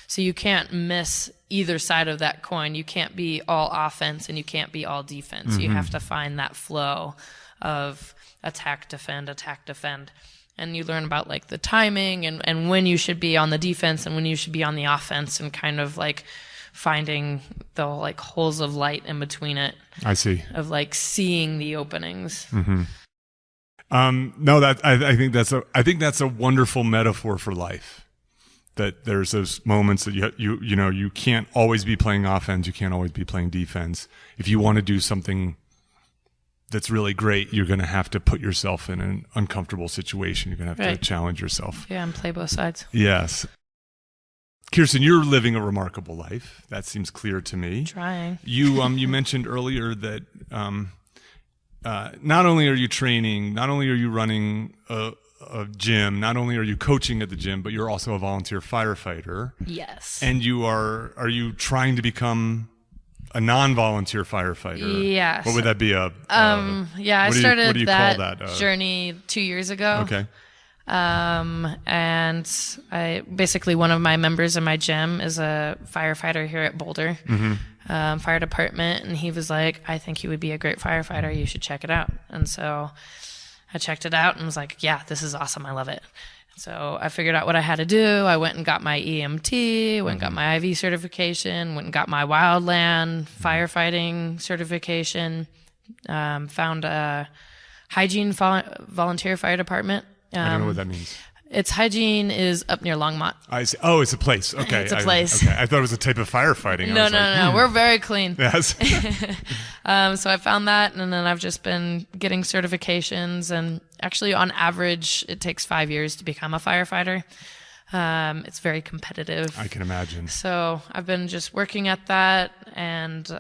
So you can't miss either side of that coin. You can't be all offense and you can't be all defense. Mm-hmm. You have to find that flow of attack, defend. And you learn about like the timing and when you should be on the defense and when you should be on the offense and kind of like finding the like holes of light in between it. I see. Of like seeing the openings. Mm-hmm. No, I think that's a wonderful metaphor for life. That there's those moments that you can't always be playing offense, you can't always be playing defense. If you want to do something that's really great, you're going to have to put yourself in an uncomfortable situation. You're going to have to challenge yourself. Yeah, and play both sides. Yes. Kirsten, you're living a remarkable life. That seems clear to me. Trying. You mentioned earlier that not only are you training, not only are you running a gym, not only are you coaching at the gym, but you're also a volunteer firefighter. Yes. And are you trying to become a non-volunteer firefighter? Yes. What would that be? I started that journey 2 years ago. Okay. And I basically one of my members in my gym is a firefighter here at Boulder, fire department. And he was like, I think you would be a great firefighter. You should check it out. And so I checked it out and was like, yeah, this is awesome. I love it. So I figured out what I had to do. I went and got my EMT, went and got my IV certification, went and got my wildland firefighting certification, found a hygiene volunteer fire department. I don't know what that means. Its hygiene is up near Longmont. I see. Oh, it's a place. Okay. It's a place. Okay. I thought it was a type of firefighting. No. We're very clean. Yes. So I found that, and then I've just been getting certifications. And actually, on average, it takes 5 years to become a firefighter. It's very competitive. I can imagine. So I've been just working at that, and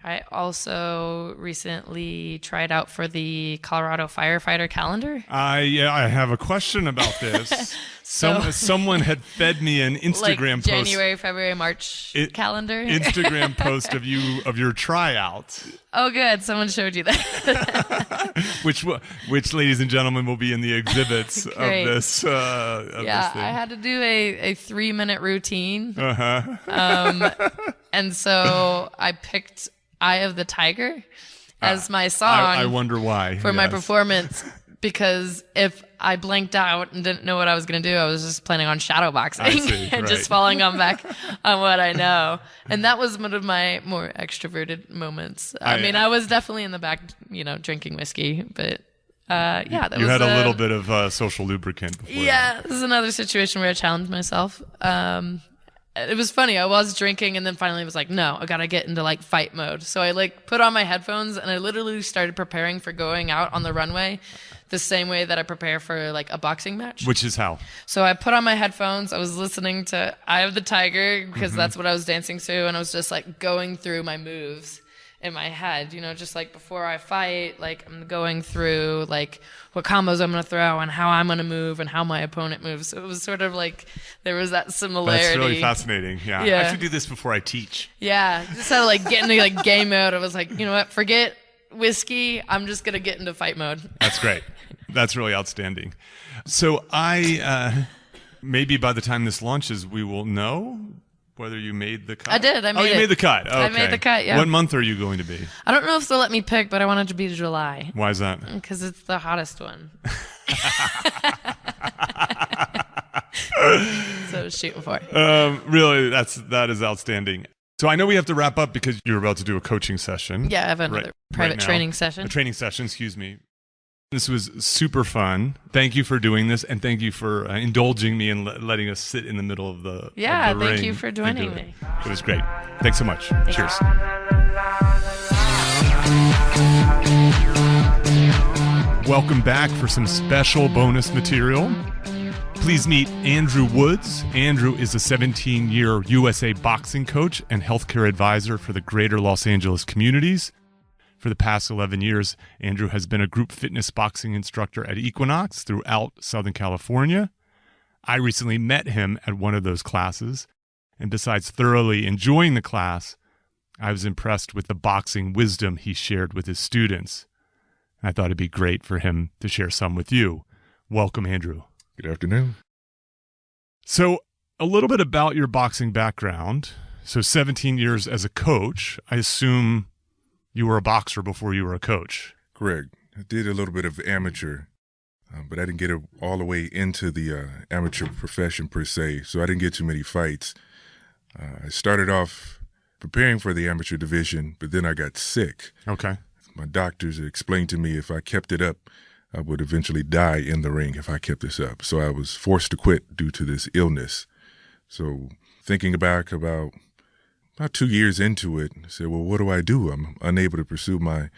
I also recently tried out for the Colorado firefighter calendar. I have a question about this. Someone had fed me an Instagram post. January, February, March calendar. Instagram post of your tryout. Oh, good. Someone showed you that. which, ladies and gentlemen, will be in the exhibits of this. This thing. I had to do a 3-minute routine. And so I picked Eye of the Tiger as my song. I wonder why. For my performance, because if I blanked out and didn't know what I was going to do, I was just planning on shadow boxing and just falling back on what I know. And that was one of my more extroverted moments. I was definitely in the back, drinking whiskey, but that was... You had a little bit of social lubricant before. Yeah, this is another situation where I challenged myself. It was funny. I was drinking and then finally was like, no, I got to get into fight mode. So I put on my headphones and I literally started preparing for going out on the runway the same way that I prepare for a boxing match. Which is how? So I put on my headphones. I was listening to Eye of the Tiger because that's what I was dancing to. And I was just going through my moves in my head, just before I fight, I'm going through what combos I'm going to throw and how I'm going to move and how my opponent moves. So it was sort of there was that similarity. That's really fascinating. Yeah. I should do this before I teach. Yeah. Just had to get into game mode. I was you know what? Forget whiskey. I'm just going to get into fight mode. That's great. That's really outstanding. So maybe by the time this launches, we will know whether you made the cut. I did. You made the cut. Okay. I made the cut, yeah. What month are you going to be? I don't know if they'll let me pick, but I want it to be July. Why is that? Because it's the hottest one. So I was shooting for it. Really, that is outstanding. So I know we have to wrap up because you're about to do a coaching session. Yeah, I have another private training session. A training session, excuse me. This was super fun. Thank you for doing this, and thank you for indulging me and letting us sit in the middle of the thank ring. you for joining me. It was great. Thanks so much. Cheers. Welcome back for some special bonus material. Please meet Andrew Woods. Andrew is a 17-year USA boxing coach and healthcare advisor for the greater Los Angeles communities. For the past 11 years, Andrew has been a group fitness boxing instructor at Equinox throughout Southern California. I recently met him at one of those classes, and besides thoroughly enjoying the class, I was impressed with the boxing wisdom he shared with his students. I thought it'd be great for him to share some with you. Welcome, Andrew. Good afternoon. So, a little bit about your boxing background. So, 17 years as a coach. I assume you were a boxer before you were a coach. Correct. I did a little bit of amateur, but I didn't get all the way into the amateur profession per se, so I didn't get too many fights. I started off preparing for the amateur division, but then I got sick. Okay. My doctors explained to me if I kept it up, I would eventually die in the ring if I kept this up. So I was forced to quit due to this illness. So thinking back about 2 years into it, I said, well, what do I do? I'm unable to pursue my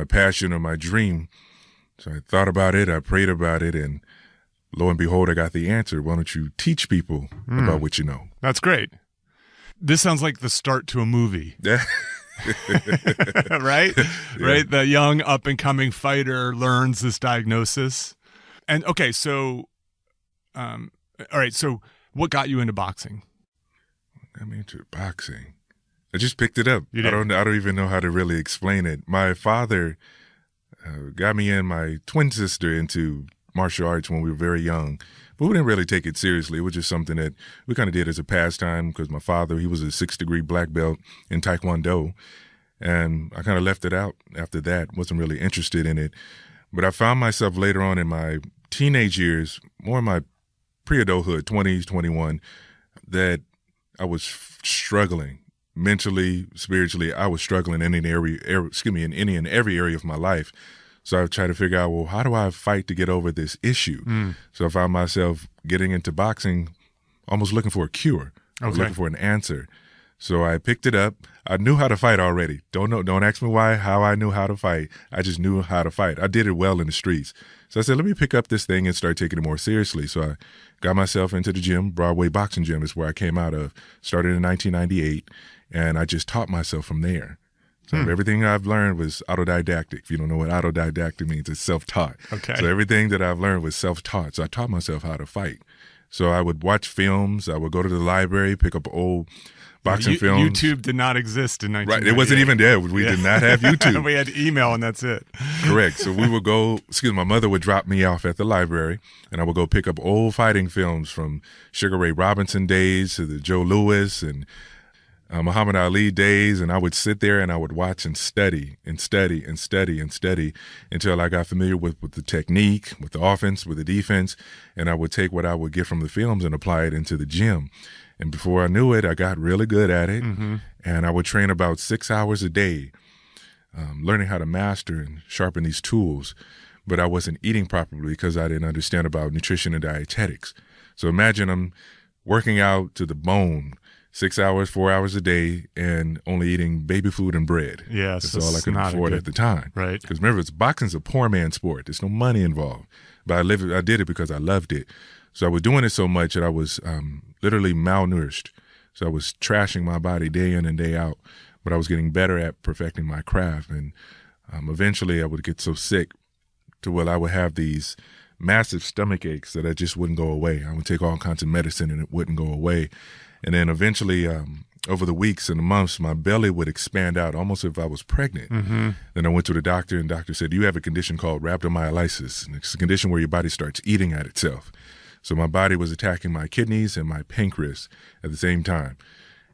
passion or my dream. So I thought about it, I prayed about it, and lo and behold, I got the answer. Why don't you teach people about what you know? That's great. This sounds like the start to a movie. Right? Yeah. Right? The young up-and-coming fighter learns this diagnosis. And okay, so, all right, so what got you into boxing? I'm into boxing. I just picked it up. You did? I don't even know how to really explain it. My father got me and my twin sister into martial arts when we were very young, but we didn't really take it seriously. It was just something that we kind of did as a pastime because my father, he was a 6th-degree black belt in Taekwondo, and I kind of left it out after that. Wasn't really interested in it, but I found myself later on in my teenage years, more in my pre-adulthood, 20s, 21, that I was struggling mentally, spiritually. I was struggling in any area, in any and every area of my life. So I tried to figure out, well, how do I fight to get over this issue? So I found myself getting into boxing, almost looking for a cure, looking for an answer. So I picked it up. I knew how to fight already. Don't ask me how I knew how to fight. I just knew how to fight. I did it well in the streets. So I said, let me pick up this thing and start taking it more seriously. So I got myself into the gym. Broadway Boxing Gym is where I came out of. Started in 1998, and I just taught myself from there. So everything I've learned was autodidactic. If you don't know what autodidactic means, it's self-taught. Okay. So everything that I've learned was self-taught. So I taught myself how to fight. So I would watch films. I would go to the library, pick up old boxing films. YouTube did not exist in 1998. Right. It wasn't even there. We did not have YouTube. We had email and that's it. Correct. So we would go, my mother would drop me off at the library, and I would go pick up old fighting films from Sugar Ray Robinson days to the Joe Louis and Muhammad Ali days, and I would sit there and I would watch and study until I got familiar with the technique, with the offense, with the defense, and I would take what I would get from the films and apply it into the gym. And before I knew it, I got really good at it, and I would train about 6 hours a day, learning how to master and sharpen these tools. But I wasn't eating properly because I didn't understand about nutrition and dietetics. So imagine I'm working out to the bone, 6 hours, 4 hours a day, and only eating baby food and bread. Yes, that's all I could afford at the time. Right. Because remember, boxing's a poor man's sport. There's no money involved. But I did it because I loved it. So I was doing it so much that I was literally malnourished. So I was trashing my body day in and day out. But I was getting better at perfecting my craft. And eventually I would get so sick to where I would have these massive stomach aches that I just wouldn't go away. I would take all kinds of medicine and it wouldn't go away. And then eventually, over the weeks and the months, my belly would expand out almost as if I was pregnant. Then I went to the doctor, and the doctor said, you have a condition called rhabdomyolysis. And it's a condition where your body starts eating at itself. So my body was attacking my kidneys and my pancreas at the same time.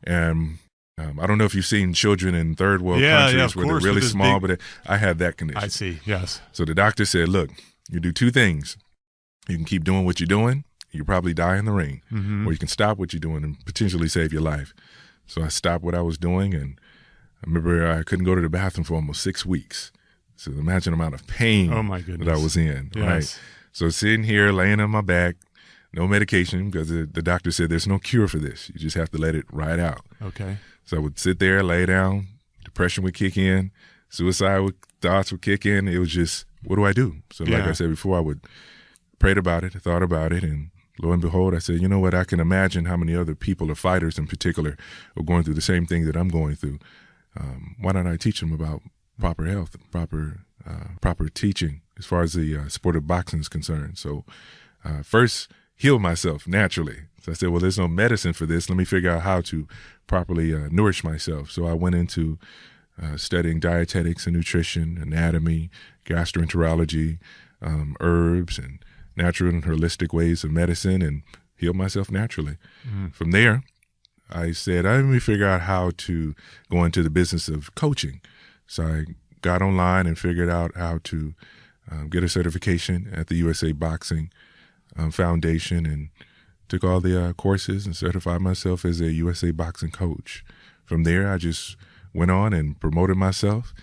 And I don't know if you've seen children in third world countries where they're really small, but I had that condition. I see, yes. So the doctor said, look, you do two things. You can keep doing what you're doing. You probably die in the ring, or you can stop what you're doing and potentially save your life. So I stopped what I was doing, and I remember I couldn't go to the bathroom for almost 6 weeks. So imagine the amount of pain that I was in, right? So sitting here, laying on my back, no medication, because the doctor said there's no cure for this. You just have to let it ride out. Okay. So I would sit there, lay down, depression would kick in, suicide thoughts would kick in. It was just, what do I do? So like I said before, I would prayed about it, thought about it, and lo and behold, I said, you know what, I can imagine how many other people or fighters in particular are going through the same thing that I'm going through. Why don't I teach them about proper health, proper teaching as far as the sport of boxing is concerned? So first, heal myself naturally. So I said, well, there's no medicine for this. Let me figure out how to properly nourish myself. So I went into studying dietetics and nutrition, anatomy, gastroenterology, herbs, and natural and holistic ways of medicine, and healed myself naturally. From there, I said, let me figure out how to go into the business of coaching. So I got online and figured out how to get a certification at the USA Boxing Foundation, and took all the courses and certified myself as a USA Boxing coach. From there, I just went on and promoted myself,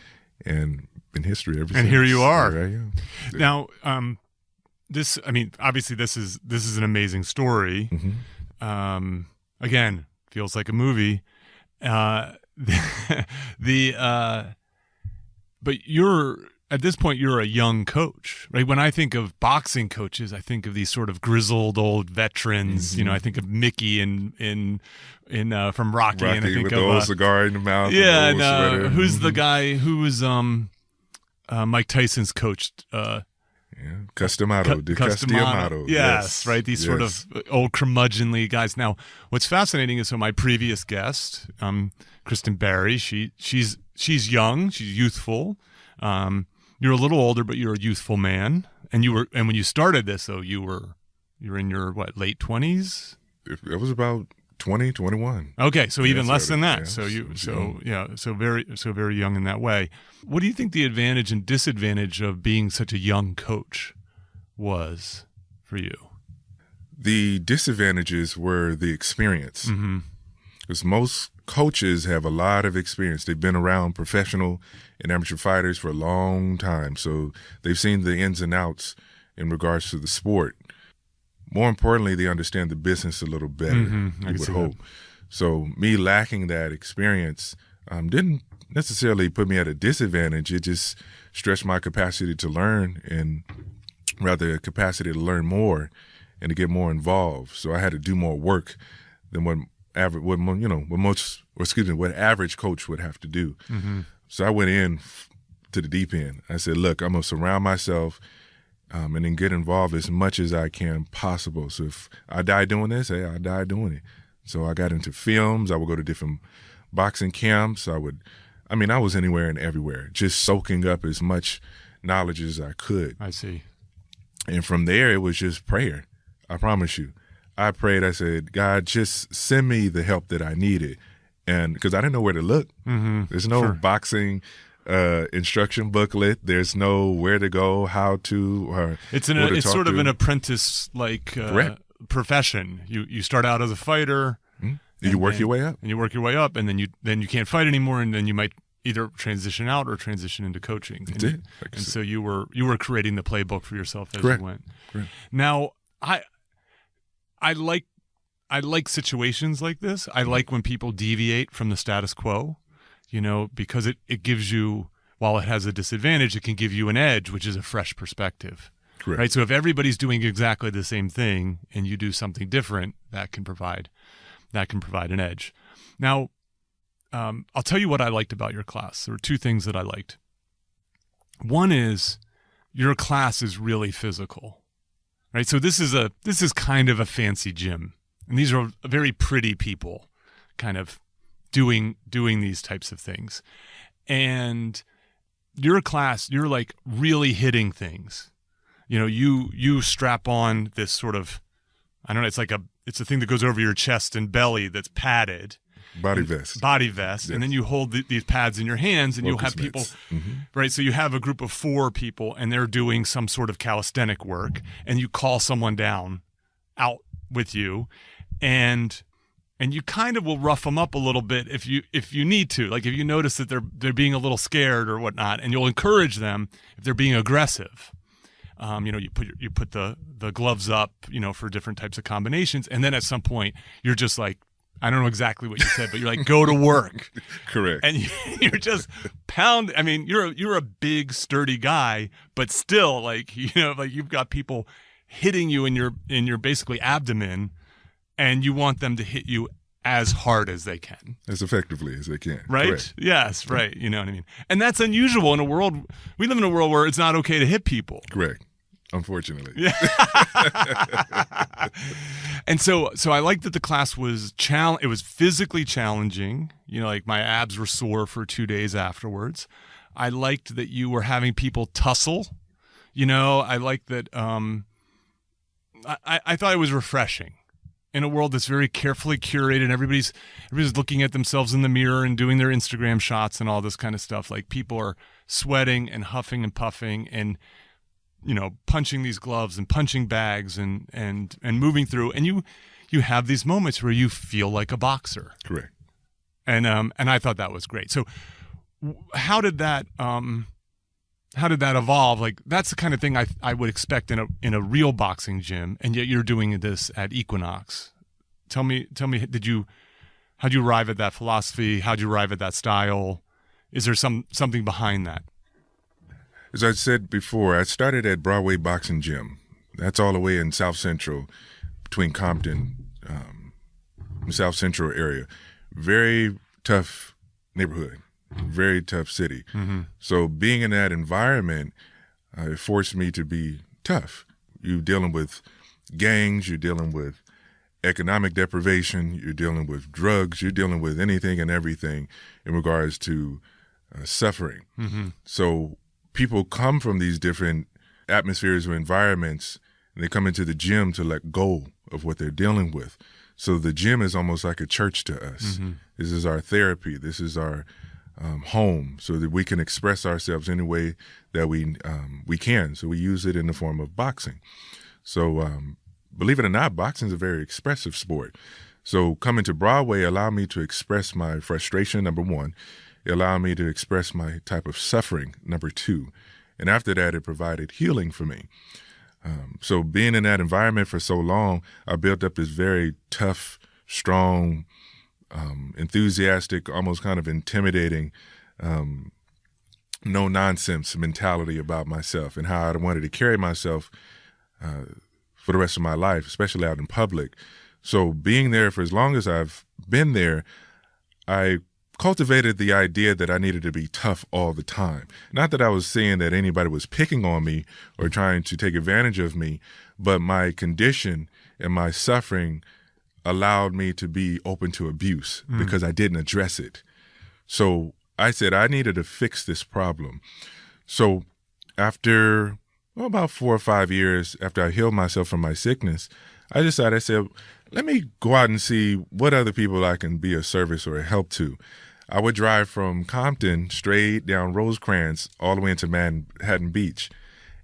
and in history ever since. And here you are. Here I am. Now, obviously this is an amazing story. Again, feels like a movie. But at this point, you're a young coach, right? When I think of boxing coaches, I think of these sort of grizzled old veterans. You know, I think of Mickey in from Rocky, and I think with of the old cigar in the mouth. Yeah, and who's the guy who was Mike Tyson's coach? Customato. Yes, right. These sort of old curmudgeonly guys. Now, what's fascinating is my previous guest, Kirsten Barry. She's young. She's youthful. You're a little older, but you're a youthful man. And when you started this, though, you're in your late 20s. It was about 20, 21. Okay, so even less than that. Yeah, so very young in that way. What do you think the advantage and disadvantage of being such a young coach was for you? The disadvantages were the experience. Because most coaches have a lot of experience. They've been around professional and amateur fighters for a long time, so they've seen the ins and outs in regards to the sport. More importantly, they understand the business a little better, I would hope. So me lacking that experience didn't necessarily put me at a disadvantage. It just stretched my capacity to learn, and rather a capacity to learn more and to get more involved. So I had to do more work than what average coach would have to do. So I went in to the deep end. I said, look, I'm going to surround myself and then get involved as much as I can possible. So if I die doing this, hey, I die doing it. So I got into films. I would go to different boxing camps. I was anywhere and everywhere, just soaking up as much knowledge as I could. I see. And from there, it was just prayer. I promise you. I prayed. I said, God, just send me the help that I needed. And because I didn't know where to look. There's no boxing instruction booklet. There's no where to go, how to, or it's sort of an apprentice profession. You start out as a fighter. You work your way up. And you work your way up, and then you can't fight anymore, and then you might either transition out or transition into coaching. And so you were creating the playbook for yourself as you went. Correct. Now, I like situations like this. I like when people deviate from the status quo, because it gives you, while it has a disadvantage, it can give you an edge, which is a fresh perspective. Correct. Right. So if everybody's doing exactly the same thing and you do something different, that can provide an edge. Now, I'll tell you what I liked about your class. There were two things that I liked. One is your class is really physical. Right. So this is kind of a fancy gym. And these are very pretty people kind of doing these types of things. And your class, you're like really hitting things. You strap on this sort of, I don't know, it's a thing that goes over your chest and belly that's padded. Body vest. Yes. And then you hold these pads in your hands, and you'll have people, right? So you have a group of 4 people, and they're doing some sort of calisthenic work, and you call someone down out with you, and you kind of will rough them up a little bit if you need to, like if you notice that they're being a little scared or whatnot, and you'll encourage them if they're being aggressive. You put the gloves up, for different types of combinations, and then at some point you're just like, I don't know exactly what you said, but you're like, go to work. Correct. And you're just pound. I mean, you're a big, sturdy guy, but still, like you've got people hitting you in your basically abdomen, and you want them to hit you as hard as they can, as effectively as they can. Right? Correct. Yes. Right. You know what I mean? And that's unusual in a world. We live in a world where it's not okay to hit people. Correct. Unfortunately. Yeah. And so I liked that the class was it was physically challenging. Like my abs were sore for 2 days afterwards. I liked that you were having people tussle. I liked that. I thought it was refreshing in a world that's very carefully curated. Everybody's looking at themselves in the mirror and doing their Instagram shots and all this kind of stuff. Like people are sweating and huffing and puffing and punching these gloves and punching bags and moving through, and you have these moments where you feel like a boxer. Correct. And I thought that was great. So how did that evolve? Like that's the kind of thing I would expect in a real boxing gym, and yet you're doing this at Equinox. Tell me, how'd you arrive at that philosophy? How'd you arrive at that style? Is there something behind that? As I said before, I started at Broadway Boxing Gym. That's all the way in South Central, between Compton, South Central area. Very tough neighborhood, very tough city. So being in that environment, it forced me to be tough. You're dealing with gangs, you're dealing with economic deprivation, you're dealing with drugs, you're dealing with anything and everything in regards to suffering. So people come from these different atmospheres or environments, and they come into the gym to let go of what they're dealing with. So the gym is almost like a church to us. This is our therapy. This is our home, so that we can express ourselves any way that we can. So we use it in the form of boxing. So believe it or not, boxing is a very expressive sport. So coming to Broadway allowed me to express my frustration, number one. It allowed me to express my type of suffering, number two. And after that, it provided healing for me. So being in that environment for so long, I built up this very tough, strong, enthusiastic, almost kind of intimidating, no-nonsense mentality about myself and how I wanted to carry myself for the rest of my life, especially out in public. So being there for as long as I've been there, I cultivated the idea that I needed to be tough all the time. Not that I was saying that anybody was picking on me or trying to take advantage of me, but my condition and my suffering allowed me to be open to abuse because I didn't address it. So I said I needed to fix this problem. So after about 4 or 5 years after I healed myself from my sickness, I said, let me go out and see what other people I can be of service or help to. I would drive from Compton straight down Rosecrans all the way into Manhattan Beach.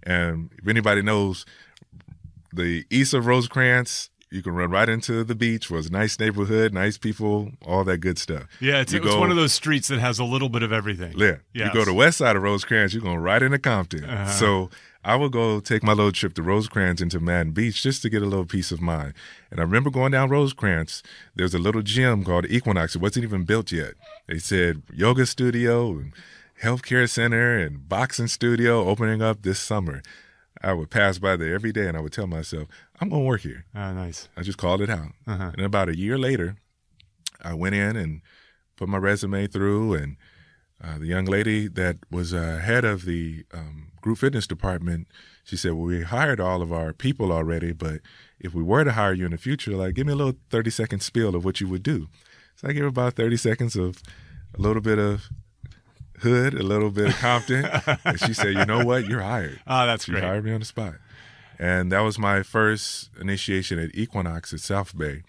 And if anybody knows the east of Rosecrans, you can run right into the beach. It was a nice neighborhood, nice people, all that good stuff. Yeah, it's one of those streets that has a little bit of everything. Yeah. Yes. You go to the west side of Rosecrans, you're going right into Compton. So I would go take my little trip to Rosecrans into Manhattan Beach just to get a little peace of mind. And I remember going down Rosecrans, there's a little gym called Equinox. It wasn't even built yet. They said yoga studio and healthcare center and boxing studio opening up this summer. I would pass by there every day and I would tell myself, I'm going to work here. Oh, nice. I just called it out. And about a year later, I went in and put my resume through, and the young lady that was head of the group fitness department, she said, well, we hired all of our people already, but if we were to hire you in the future, like, give me a little 30-second spiel of what you would do. So I gave her about 30 seconds of a little bit of Hood, a little bit of Compton, and she said, you know what, you're hired. Oh, that's she great. hired me on the spot. And that was my first initiation at Equinox at South Bay.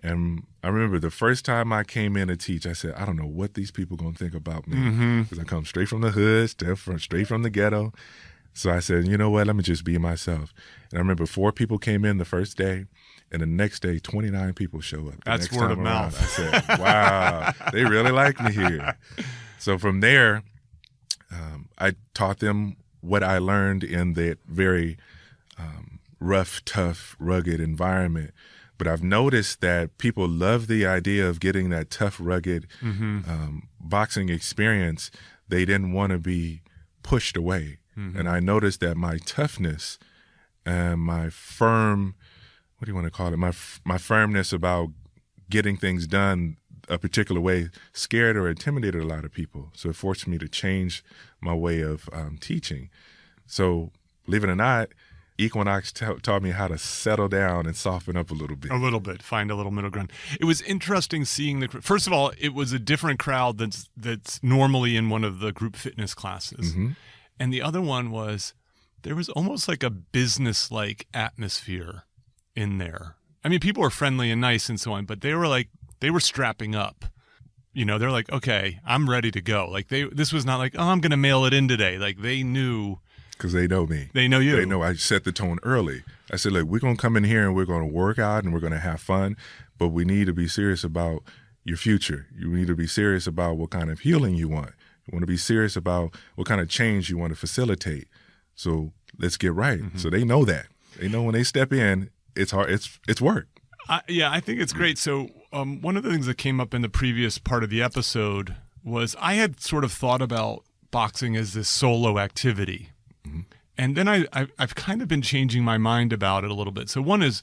And I remember the first time I came in to teach, I said, I don't know what these people are going to think about me, because I come straight from the hood, straight from the ghetto. So I said, you know what, let me just be myself. And I remember 4 people came in the first day, and the next day, 29 people show up. That's word of mouth. I said, wow, they really like me here. So from there, I taught them what I learned in that very rough, tough, rugged environment. But I've noticed that people love the idea of getting that tough, rugged boxing experience. They didn't want to be pushed away. And I noticed that my toughness and my firm, what do you want to call it? My firmness about getting things done a particular way scared or intimidated a lot of people. So it forced me to change my way of teaching. So believe it or not, Equinox taught me how to settle down and soften up a little bit. A little bit, find a little middle ground. It was interesting seeing first of all, it was a different crowd that's normally in one of the group fitness classes. And the other one was, there was almost like a business-like atmosphere in there. I mean, people were friendly and nice and so on, but they were strapping up. You know, they're like, okay, I'm ready to go. Like this was not like, oh, I'm going to mail it in today. Like they knew. Because they know me. They know you. They know I set the tone early. I said, look, we're going to come in here and we're going to work out and we're going to have fun, but we need to be serious about your future. You need to be serious about what kind of healing you want. You want to be serious about what kind of change you want to facilitate. So let's get right. So they know that. They know when they step in, it's hard. It's work. Yeah, I think it's great. So one of the things that came up in the previous part of the episode was I had sort of thought about boxing as this solo activity. And then I've kind of been changing my mind about it a little bit. So one is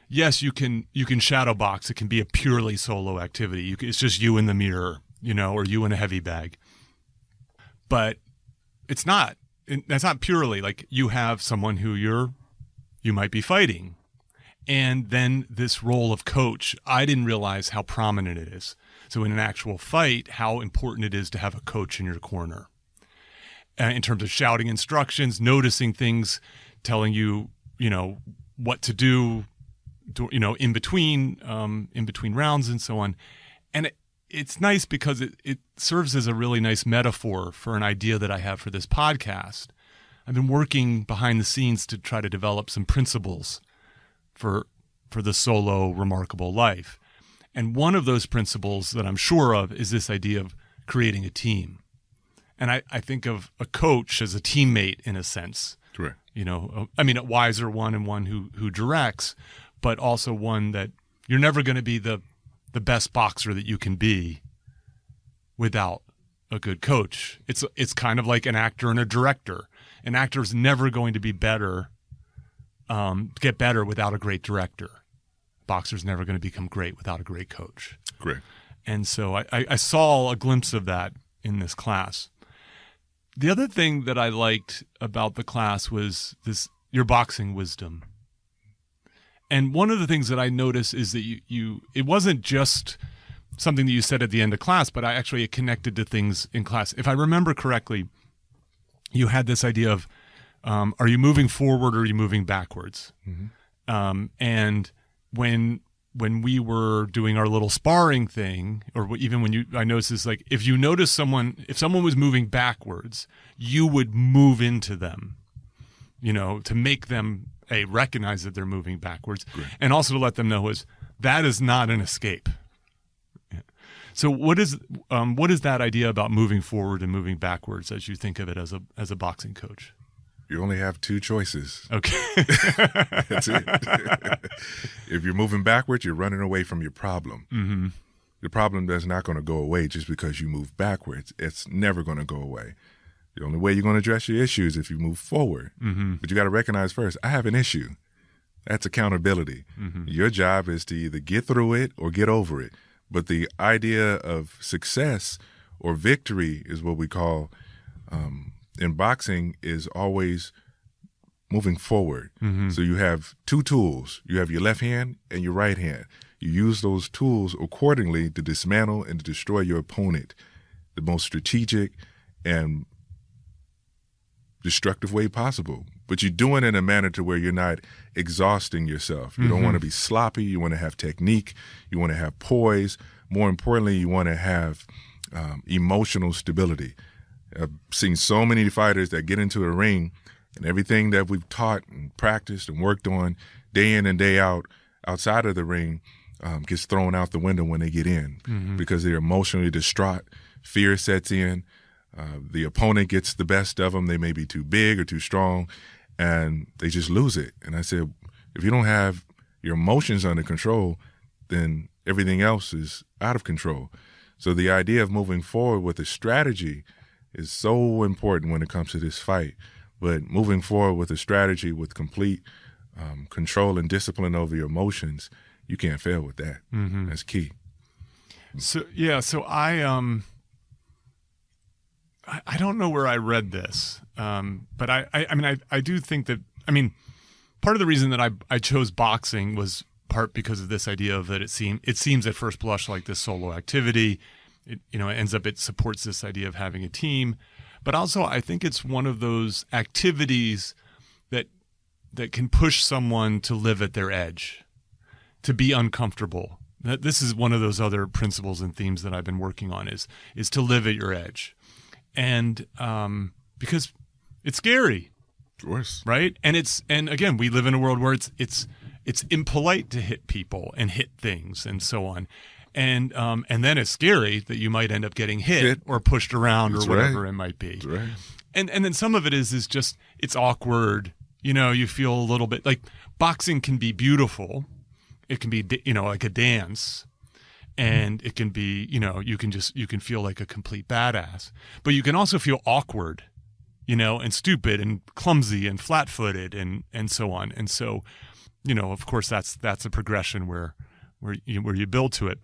yes, you can shadow box. It can be a purely solo activity. It's just you in the mirror, you know, or you in a heavy bag. But it's not. That's not purely like you have someone who you might be fighting. And then this role of coach, I didn't realize how prominent it is. So in an actual fight, how important it is to have a coach in your corner. In terms of shouting instructions, noticing things, telling you, you know, what to do, you know, in between rounds and so on. And it's nice because it serves as a really nice metaphor for an idea that I have for this podcast. I've been working behind the scenes to try to develop some principles for for the solo remarkable life. And one of those principles that I'm sure of is this idea of creating a team. And I think of a coach as a teammate in a sense. Correct. You know, I mean, a wiser one and one who directs, but also one that you're never going to be the best boxer that you can be without a good coach. It's kind of like an actor and a director. An actor is never going to be better, get better without a great director. Boxer's never going to become great without a great coach. Correct. And so I saw a glimpse of that in this class. The other thing that I liked about the class was your boxing wisdom. And one of the things that I noticed is that it wasn't just something that you said at the end of class, but I actually connected to things in class. If I remember correctly, you had this idea of, are you moving forward or are you moving backwards? Mm-hmm. And when we were doing our little sparring thing, or even I noticed this, like if someone was moving backwards, you would move into them, you know, to make them recognize that they're moving backwards. Great. And also to let them know that is not an escape. Yeah. So what is that idea about moving forward and moving backwards as you think of it as a boxing coach? You only have two choices. Okay. That's it. If you're moving backwards, you're running away from your problem. Mm-hmm. The problem is not going to go away just because you move backwards. It's never going to go away. The only way you're going to address your issue is if you move forward. Mm-hmm. But you got to recognize first, I have an issue. That's accountability. Mm-hmm. Your job is to either get through it or get over it. But the idea of success or victory is what we call in boxing is always moving forward. Mm-hmm. So you have two tools. You have your left hand and your right hand. You use those tools accordingly to dismantle and to destroy your opponent the most strategic and destructive way possible. But you're doing it in a manner to where you're not exhausting yourself. You don't want to be sloppy. You want to have technique. You want to have poise. More importantly, you want to have emotional stability. I've seen so many fighters that get into a ring and everything that we've taught and practiced and worked on day in and day out outside of the ring gets thrown out the window when they get in because they're emotionally distraught. Fear sets in. The opponent gets the best of them. They may be too big or too strong, and they just lose it. And I said, if you don't have your emotions under control, then everything else is out of control. So the idea of moving forward with a strategy is so important when it comes to this fight. But moving forward with a strategy with complete control and discipline over your emotions, you can't fail with that. Mm-hmm. That's key. So I don't know where I read this, but I do think that, part of the reason that I chose boxing was part because of this idea of that it seems at first blush like this solo activity. It supports this idea of having a team, but also I think it's one of those activities that can push someone to live at their edge, to be uncomfortable. This is one of those other principles and themes that I've been working on is to live at your edge. And because it's scary, of course, right? And again, we live in a world where it's impolite to hit people and hit things and so on, and then it's scary that you might end up getting hit or pushed around or whatever it might be. That's right. And then some of it is just it's awkward. You feel a little bit like boxing can be beautiful. It can be like a dance. And it can be, you can feel like a complete badass, but you can also feel awkward, and stupid and clumsy and flat-footed and so on. And so, of course, that's a progression where you build to it.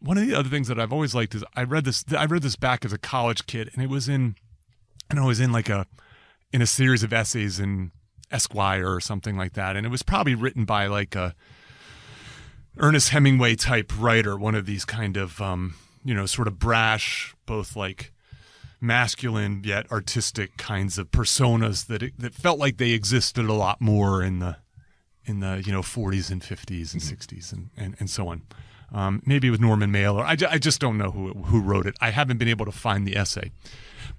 One of the other things that I've always liked is I read this back as a college kid, and it was in a series of essays in Esquire or something like that, and it was probably written by like a Ernest Hemingway type writer, one of these kind of, sort of brash, both like masculine yet artistic kinds of personas that felt like they existed a lot more in the 40s and 50s and 60s and so on. Maybe with Norman Mailer. I just don't know who wrote it. I haven't been able to find the essay,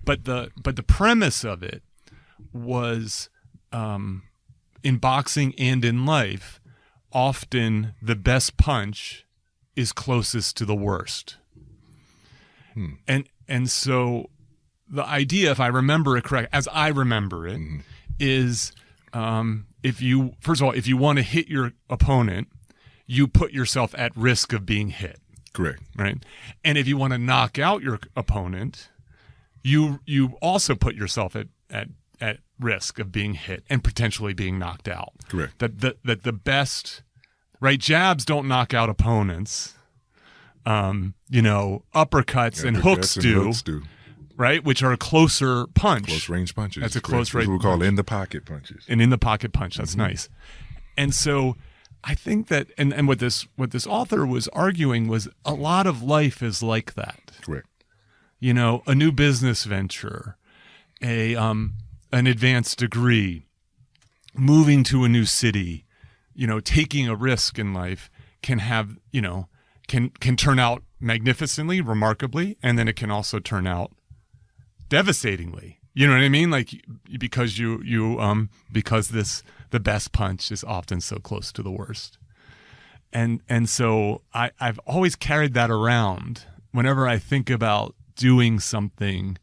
but the premise of it was in boxing and in life. often the best punch is closest to the worst. And so the idea, if I remember it correct, as I remember it, is if you want to hit your opponent, you put yourself at risk of being hit. Correct. Right. And if you want to knock out your opponent, you also put yourself at risk of being hit and potentially being knocked out. Correct. That the best, right? Jabs don't knock out opponents. Uppercuts and hooks do. Right, which are a closer punch. Close range punches. That's a close range. We call in the pocket punches. And in the pocket punch. That's nice. And so I think that, and what this author was arguing was a lot of life is like that. Correct. A new business venture, an advanced degree, moving to a new city, taking a risk in life can have, can turn out magnificently, remarkably, and then it can also turn out devastatingly. You know what I mean? Like, because because the best punch is often so close to the worst. And so I've always carried that around whenever I think about doing something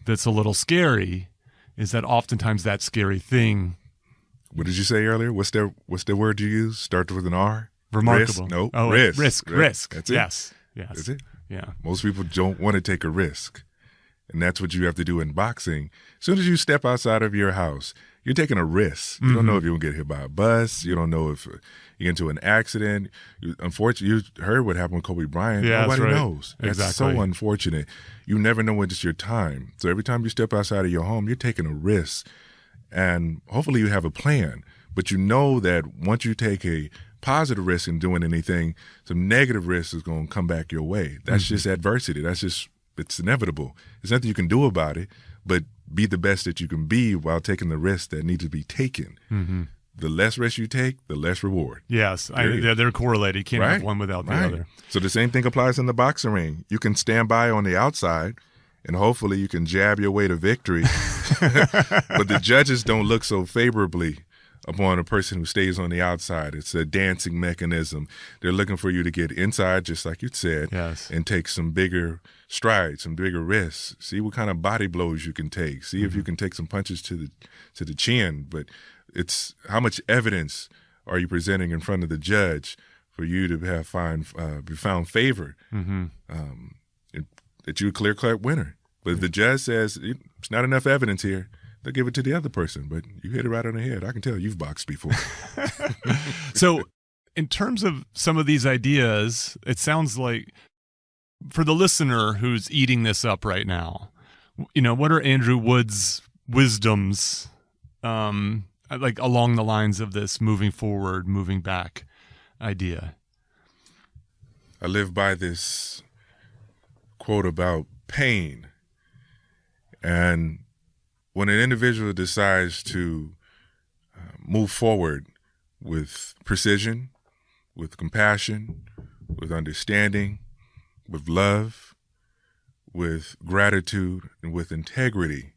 that's a little scary, is that oftentimes that scary thing. What did you say earlier? What's the word you use? Start with an R? Remarkable. Risk? No. Oh, risk. Risk. That's it. Yes. That's it. Yeah. Most people don't want to take a risk. And that's what you have to do in boxing. As soon as you step outside of your house, you're taking a risk. You don't know if you're going to get hit by a bus. You don't know if you get into an accident. Unfortunately, you heard what happened with Kobe Bryant. Yeah, Nobody knows. Exactly. That's so unfortunate. You never know when it's your time. So every time you step outside of your home, you're taking a risk. And hopefully you have a plan. But you know that once you take a positive risk in doing anything, some negative risk is going to come back your way. That's just adversity. It's inevitable. There's nothing you can do about it, but be the best that you can be while taking the risks that need to be taken. The less risk you take, the less reward. Yes, they're correlated. You can't have one without the other. So the same thing applies in the boxing ring. You can stand by on the outside, and hopefully you can jab your way to victory. But the judges don't look so favorably upon a person who stays on the outside. It's a dancing mechanism. They're looking for you to get inside, just like you said, and take some bigger strides, some bigger risks. See what kind of body blows you can take. See if you can take some punches to the chin. But it's how much evidence are you presenting in front of the judge for you to be found favor, that you're a clear-cut winner. But if the judge says it's not enough evidence here, they'll give it to the other person. But you hit it right on the head. I can tell you've boxed before. So in terms of some of these ideas, it sounds like for the listener who's eating this up right now, what are Andrew Wood's wisdoms like along the lines of this moving forward, moving back idea? I live by this quote about pain. And when an individual decides to move forward with precision, with compassion, with understanding, with love, with gratitude, and with integrity,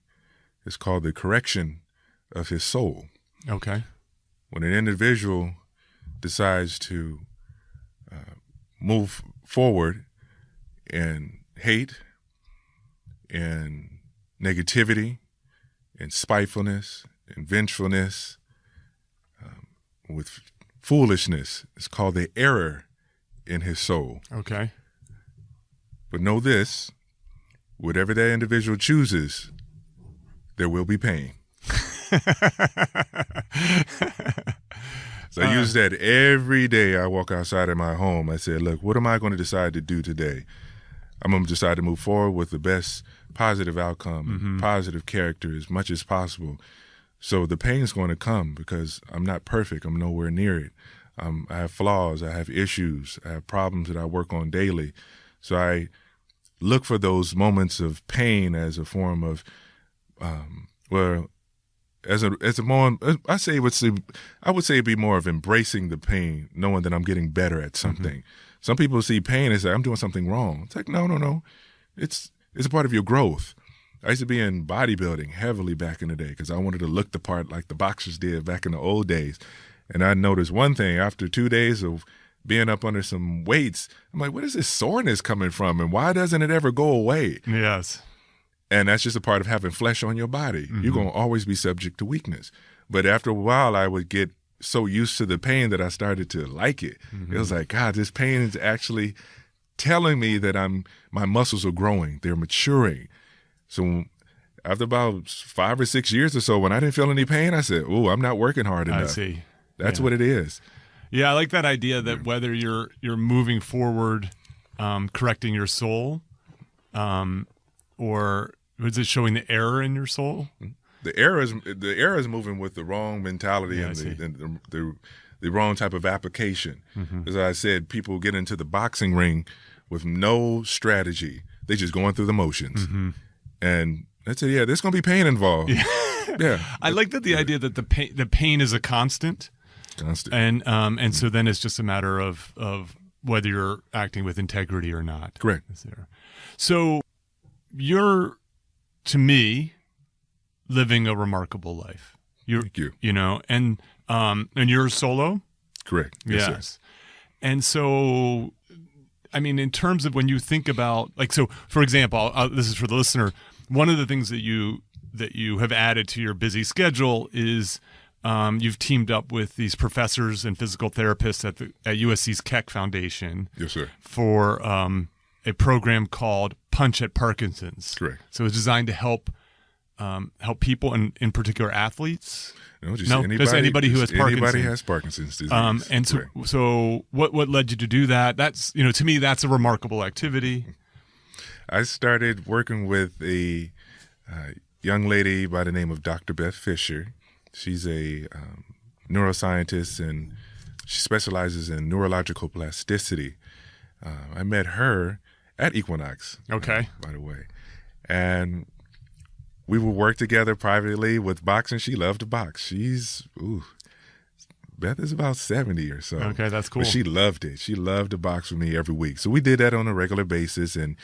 it's called the correction of his soul. Okay. When an individual decides to move forward in hate and negativity and spitefulness and vengefulness, with foolishness, it's called the error in his soul. Okay. But know this, whatever that individual chooses, there will be pain. So I use that every day I walk outside of my home. I say, look, what am I going to decide to do today? I'm going to decide to move forward with the best positive outcome, positive character as much as possible. So the pain's going to come because I'm not perfect. I'm nowhere near it. I have flaws. I have issues. I have problems that I work on daily. So I look for those moments of pain as a form of, I would say it'd be more of embracing the pain, knowing that I'm getting better at something. Some people see pain and say, I'm doing something wrong. It's like, no. It's a part of your growth. I used to be in bodybuilding heavily back in the day because I wanted to look the part like the boxers did back in the old days. And I noticed one thing after 2 days of being up under some weights, I'm like, where is this soreness coming from? And why doesn't it ever go away? Yes. And that's just a part of having flesh on your body. Mm-hmm. You're going to always be subject to weakness. But after a while, I would get so used to the pain that I started to like it. Mm-hmm. It was like, God, this pain is actually telling me that my muscles are growing. They're maturing. So after about 5 or 6 years or so, when I didn't feel any pain, I said, oh, I'm not working hard enough. I see. That's what it is. Yeah, I like that idea that whether you're moving forward, correcting your soul, or is it showing the error in your soul? The error is moving with the wrong mentality and the wrong type of application. Mm-hmm. As I said, people get into the boxing ring with no strategy. They just going through the motions. Mm-hmm. And I said, yeah, there's going to be pain involved. Yeah. I like that the idea that the pain is a constant. And so then it's just a matter of whether you're acting with integrity or not. Correct. So you're, to me, living a remarkable life. Thank you. You know, and you're solo? Correct. Yes. Sir. And so, I mean, in terms of when you think about, like, so for example, this is for the listener, one of the things that you have added to your busy schedule is you've teamed up with these professors and physical therapists at USC's Keck Foundation. Yes, sir. For a program called Punch at Parkinson's. Correct. So it's designed to help people, and in particular athletes. Just anybody who has Parkinson's. Anybody has Parkinson's disease. And so what led you to do that? That's, to me, that's a remarkable activity. I started working with a young lady by the name of Dr. Beth Fisher. She's a neuroscientist, and she specializes in neurological plasticity. I met her at Equinox. Okay. By the way. And we would work together privately with boxing. She loved to box. Beth is about 70 or so. Okay, that's cool. But she loved it. She loved to box with me every week. So we did that on a regular basis. And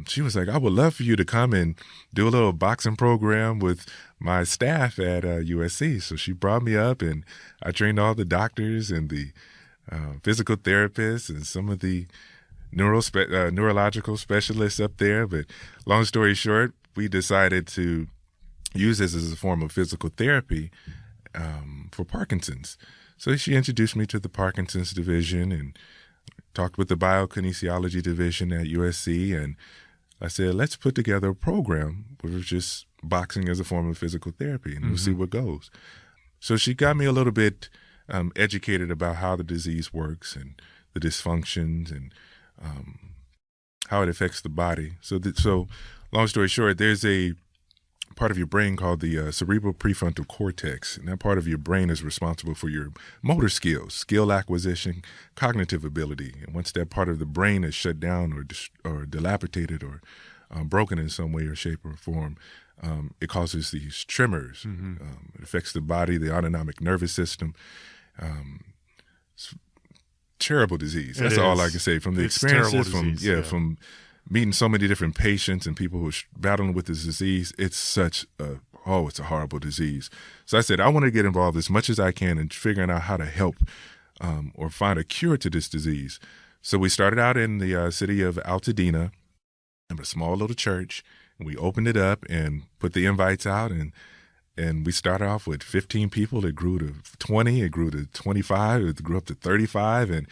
she was like, I would love for you to come and do a little boxing program with my staff at USC. So she brought me up, and I trained all the doctors and the physical therapists and some of the neurological specialists up there. But long story short, we decided to use this as a form of physical therapy for Parkinson's. So she introduced me to the Parkinson's division and talked with the biokinesiology division at USC. And I said, let's put together a program where it's just boxing as a form of physical therapy, and we'll see what goes. So she got me a little bit educated about how the disease works and the dysfunctions and how it affects the body. So long story short, there's a part of your brain called the cerebral prefrontal cortex, and that part of your brain is responsible for your motor skills, skill acquisition, cognitive ability. And once that part of the brain is shut down or dilapidated or broken in some way or shape or form, it causes these tremors. It affects the body, the autonomic nervous system. It's terrible disease. That's all I can say from the experiences, from meeting so many different patients and people who are battling with this disease. It's it's a horrible disease. So I said, I want to get involved as much as I can in figuring out how to help or find a cure to this disease. So we started out in the city of Altadena, in a small little church, and we opened it up and put the invites out, and we started off with 15 people. It grew to 20, it grew to 25, it grew up to 35, and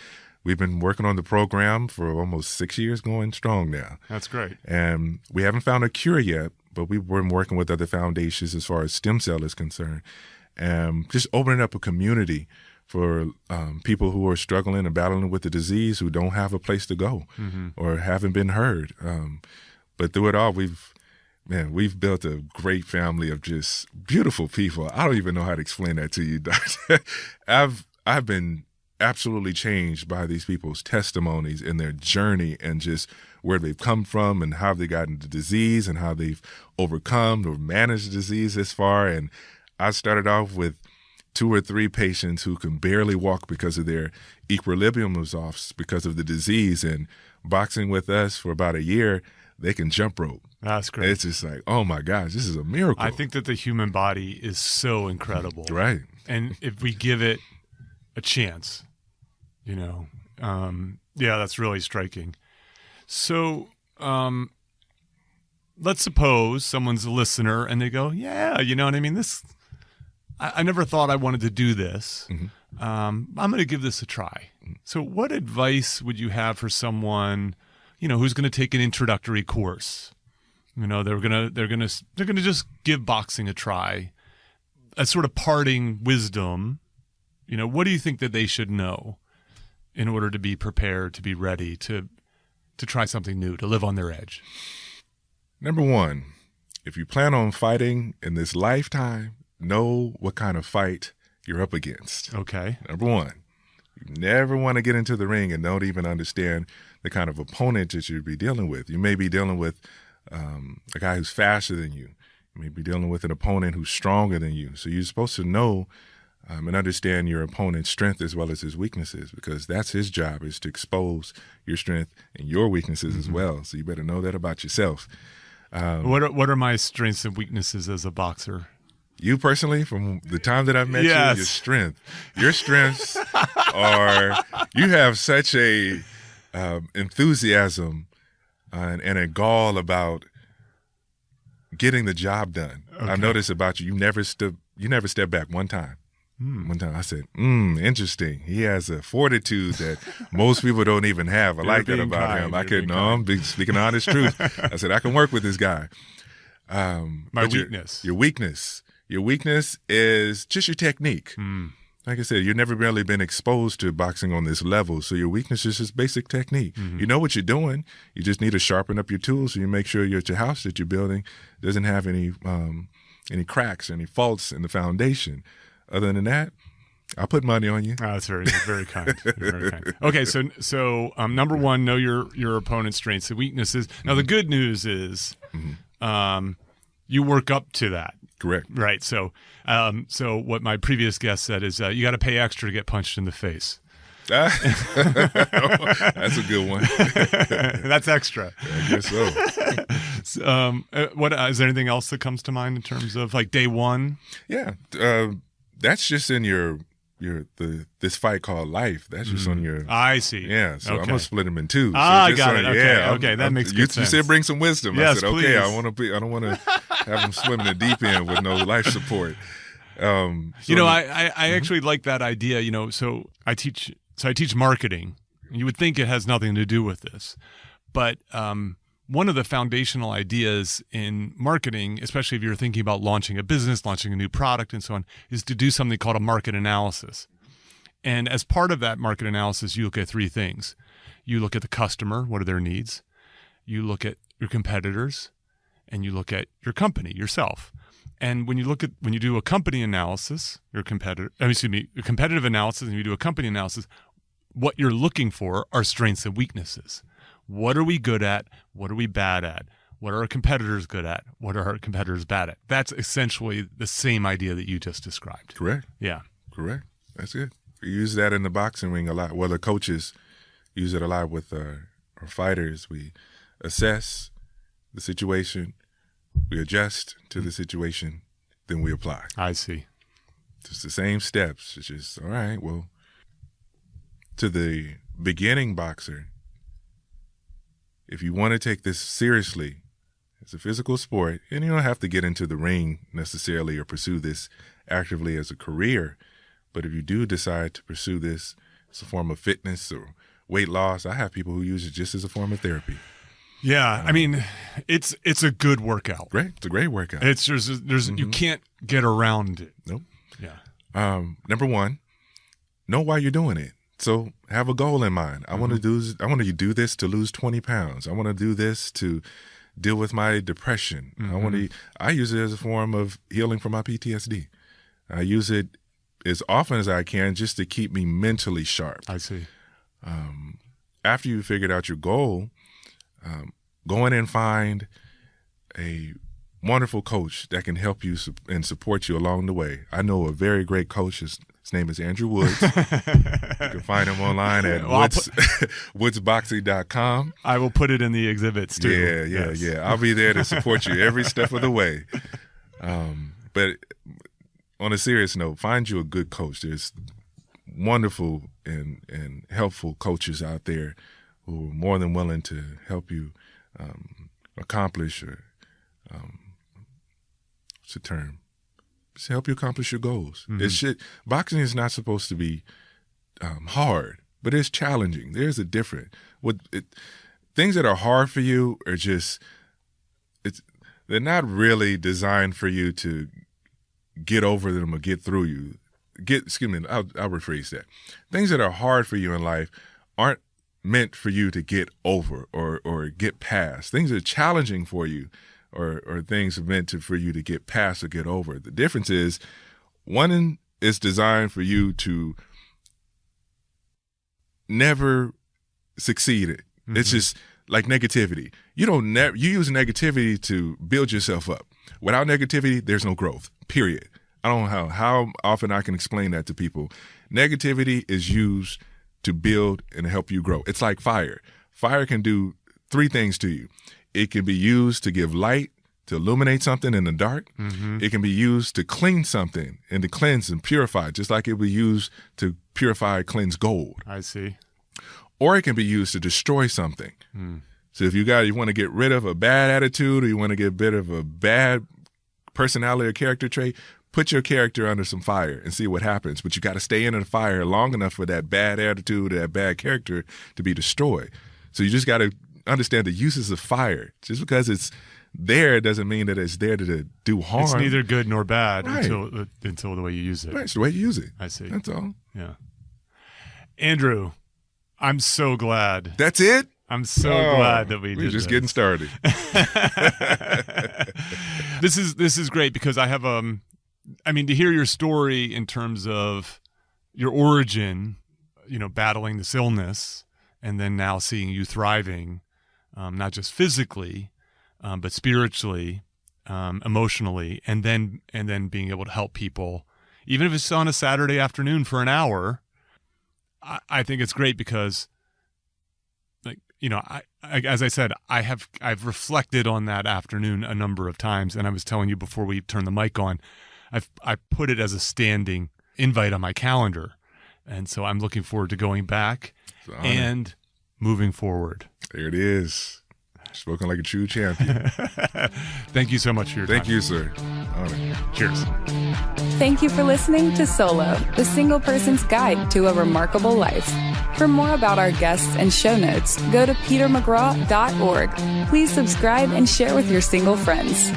we've been working on the program for almost 6 years, going strong now. That's great. And we haven't found a cure yet, but we've been working with other foundations as far as stem cell is concerned, and just opening up a community for people who are struggling and battling with the disease, who don't have a place to go or haven't been heard. But through it all, we've built a great family of just beautiful people. I don't even know how to explain that to you, Doctor. I've been absolutely changed by these people's testimonies and their journey and just where they've come from and how they got into the disease and how they've overcome or managed the disease this far. And I started off with 2 or 3 patients who can barely walk because of their equilibrium was off because of the disease. And boxing with us for about a year, they can jump rope. That's great. It's just like, oh my gosh, this is a miracle. I think that the human body is so incredible. Right. And if we give it a chance, that's really striking. So let's suppose someone's a listener and they go, yeah, you know what I mean? I never thought I wanted to do this. Mm-hmm. I'm going to give this a try. So what advice would you have for someone, who's going to take an introductory course? They're going to just give boxing a try. A sort of parting wisdom. What do you think that they should know in order to be prepared, to be ready, to try something new, to live on their edge? Number one, if you plan on fighting in this lifetime, know what kind of fight you're up against. Okay. Number one, you never want to get into the ring and don't even understand the kind of opponent that you'll be dealing with. You may be dealing with a guy who's faster than you. You may be dealing with an opponent who's stronger than you. So you're supposed to know and understand your opponent's strength as well as his weaknesses, because that's his job, is to expose your strength and your weaknesses as well. So you better know that about yourself. What are my strengths and weaknesses as a boxer? You personally, from the time that I've met Yes. you, your strengths are, you have such a enthusiasm and a gall about getting the job done. Okay. I've noticed about you, you never step back one time. One time I said, interesting. He has a fortitude that most people don't even have. I like that about him. I'm speaking honest truth. I said, I can work with this guy. My weakness. Your weakness. Your weakness is just your technique. Like I said, you've never really been exposed to boxing on this level, so your weakness is just basic technique. You know what you're doing. You just need to sharpen up your tools so you make sure your house that you're building doesn't have any cracks, any faults in the foundation. Other than that, I'll put money on you. Oh, that's very, very kind. Very kind. Okay, so number one, know your opponent's strengths and weaknesses. Now, the good news is you work up to that. Correct. Right. So what my previous guest said is you got to pay extra to get punched in the face. That's a good one. That's extra. I guess so. What is there anything else that comes to mind in terms of like day one? Yeah, that's just in this fight called life. That's just on your. I see. Yeah, so okay. I'm gonna split them in two. So I got it. Okay, yeah, okay, that makes good sense. You said bring some wisdom. Yes, I said please. okay. I don't want to have them swim in the deep end with no life support. I actually like that idea. So I teach marketing. You would think it has nothing to do with this, but one of the foundational ideas in marketing, especially if you're thinking about launching a business, launching a new product and so on, is to do something called a market analysis. And as part of that market analysis, you look at three things. You look at the customer, what are their needs? You look at your competitors, and you look at your company, yourself. And when you do a company analysis, a competitive analysis, and you do a company analysis, what you're looking for are strengths and weaknesses. What are we good at? What are we bad at? What are our competitors good at? What are our competitors bad at? That's essentially the same idea that you just described. Correct. Yeah. Correct. That's it. We use that in the boxing ring a lot. Well, the coaches use it a lot with our fighters. We assess the situation, we adjust to the situation, then we apply. I see. It's the same steps. It's just, all right, well, to the beginning boxer, if you want to take this seriously, it's a physical sport, and you don't have to get into the ring necessarily or pursue this actively as a career. But if you do decide to pursue this as a form of fitness or weight loss, I have people who use it just as a form of therapy. Yeah, I mean, it's a good workout. Great, it's a great workout. It's there's you can't get around it. Nope. Yeah. Number one, know why you're doing it. So have a goal in mind. I want to do this to lose 20 pounds. I want to do this to deal with my depression. I use it as a form of healing from my PTSD. I use it as often as I can just to keep me mentally sharp. I see. After you figured out your goal, go in and find a wonderful coach that can help you and support you along the way. I know a very great coach. His His name is Andrew Woods. You can find him online at woodsboxing.com. I will put it in the exhibits too. Yeah. I'll be there to support you every step of the way. But on a serious note, find you a good coach. There's wonderful and helpful coaches out there who are more than willing to help you accomplish or what's the term? Just help you accomplish your goals. Mm-hmm. Boxing is not supposed to be hard, but it's challenging. There's a difference. Things that are hard for you are they're not really designed for you to get over them or get through you. I'll rephrase that. Things that are hard for you in life aren't meant for you to get over or get past. Things that are challenging for you or things are meant for you to get past or get over. The difference is one is designed for you to never succeed it. Mm-hmm. It's just like negativity. You use negativity to build yourself up. Without negativity, there's no growth, period. I don't know how often I can explain that to people. Negativity is used to build and help you grow. It's like fire. Fire can do 3 things to you. It can be used to give light, to illuminate something in the dark. Mm-hmm. It can be used to clean something and to cleanse and purify, just like it would be used to purify, cleanse gold. I see. Or it can be used to destroy something. Mm. So if you want to get rid of a bad attitude or you want to get rid of a bad personality or character trait, put your character under some fire and see what happens. But you got to stay in the fire long enough for that bad attitude or that bad character to be destroyed. So you just got to understand the uses of fire. Just because it's there doesn't mean that it's there to do harm. It's neither good nor bad until the way you use it. Right, it's the way you use it. I see. That's all. Yeah. Andrew, I'm so glad. That's it? I'm so glad that we're just getting started. This is great because I have to hear your story in terms of your origin, battling this illness, and then now seeing you thriving, not just physically, but spiritually, emotionally, and then being able to help people, even if it's on a Saturday afternoon for an hour. I think it's great because, as I said, I've reflected on that afternoon a number of times, and I was telling you before we turned the mic on, I put it as a standing invite on my calendar, and so I'm looking forward to going back and moving forward. There it is. Spoken like a true champion. Thank you so much for your time. Thank you, sir. Honor. Cheers. Thank you for listening to Solo, the single person's guide to a remarkable life. For more about our guests and show notes, go to petermcgraw.org. Please subscribe and share with your single friends.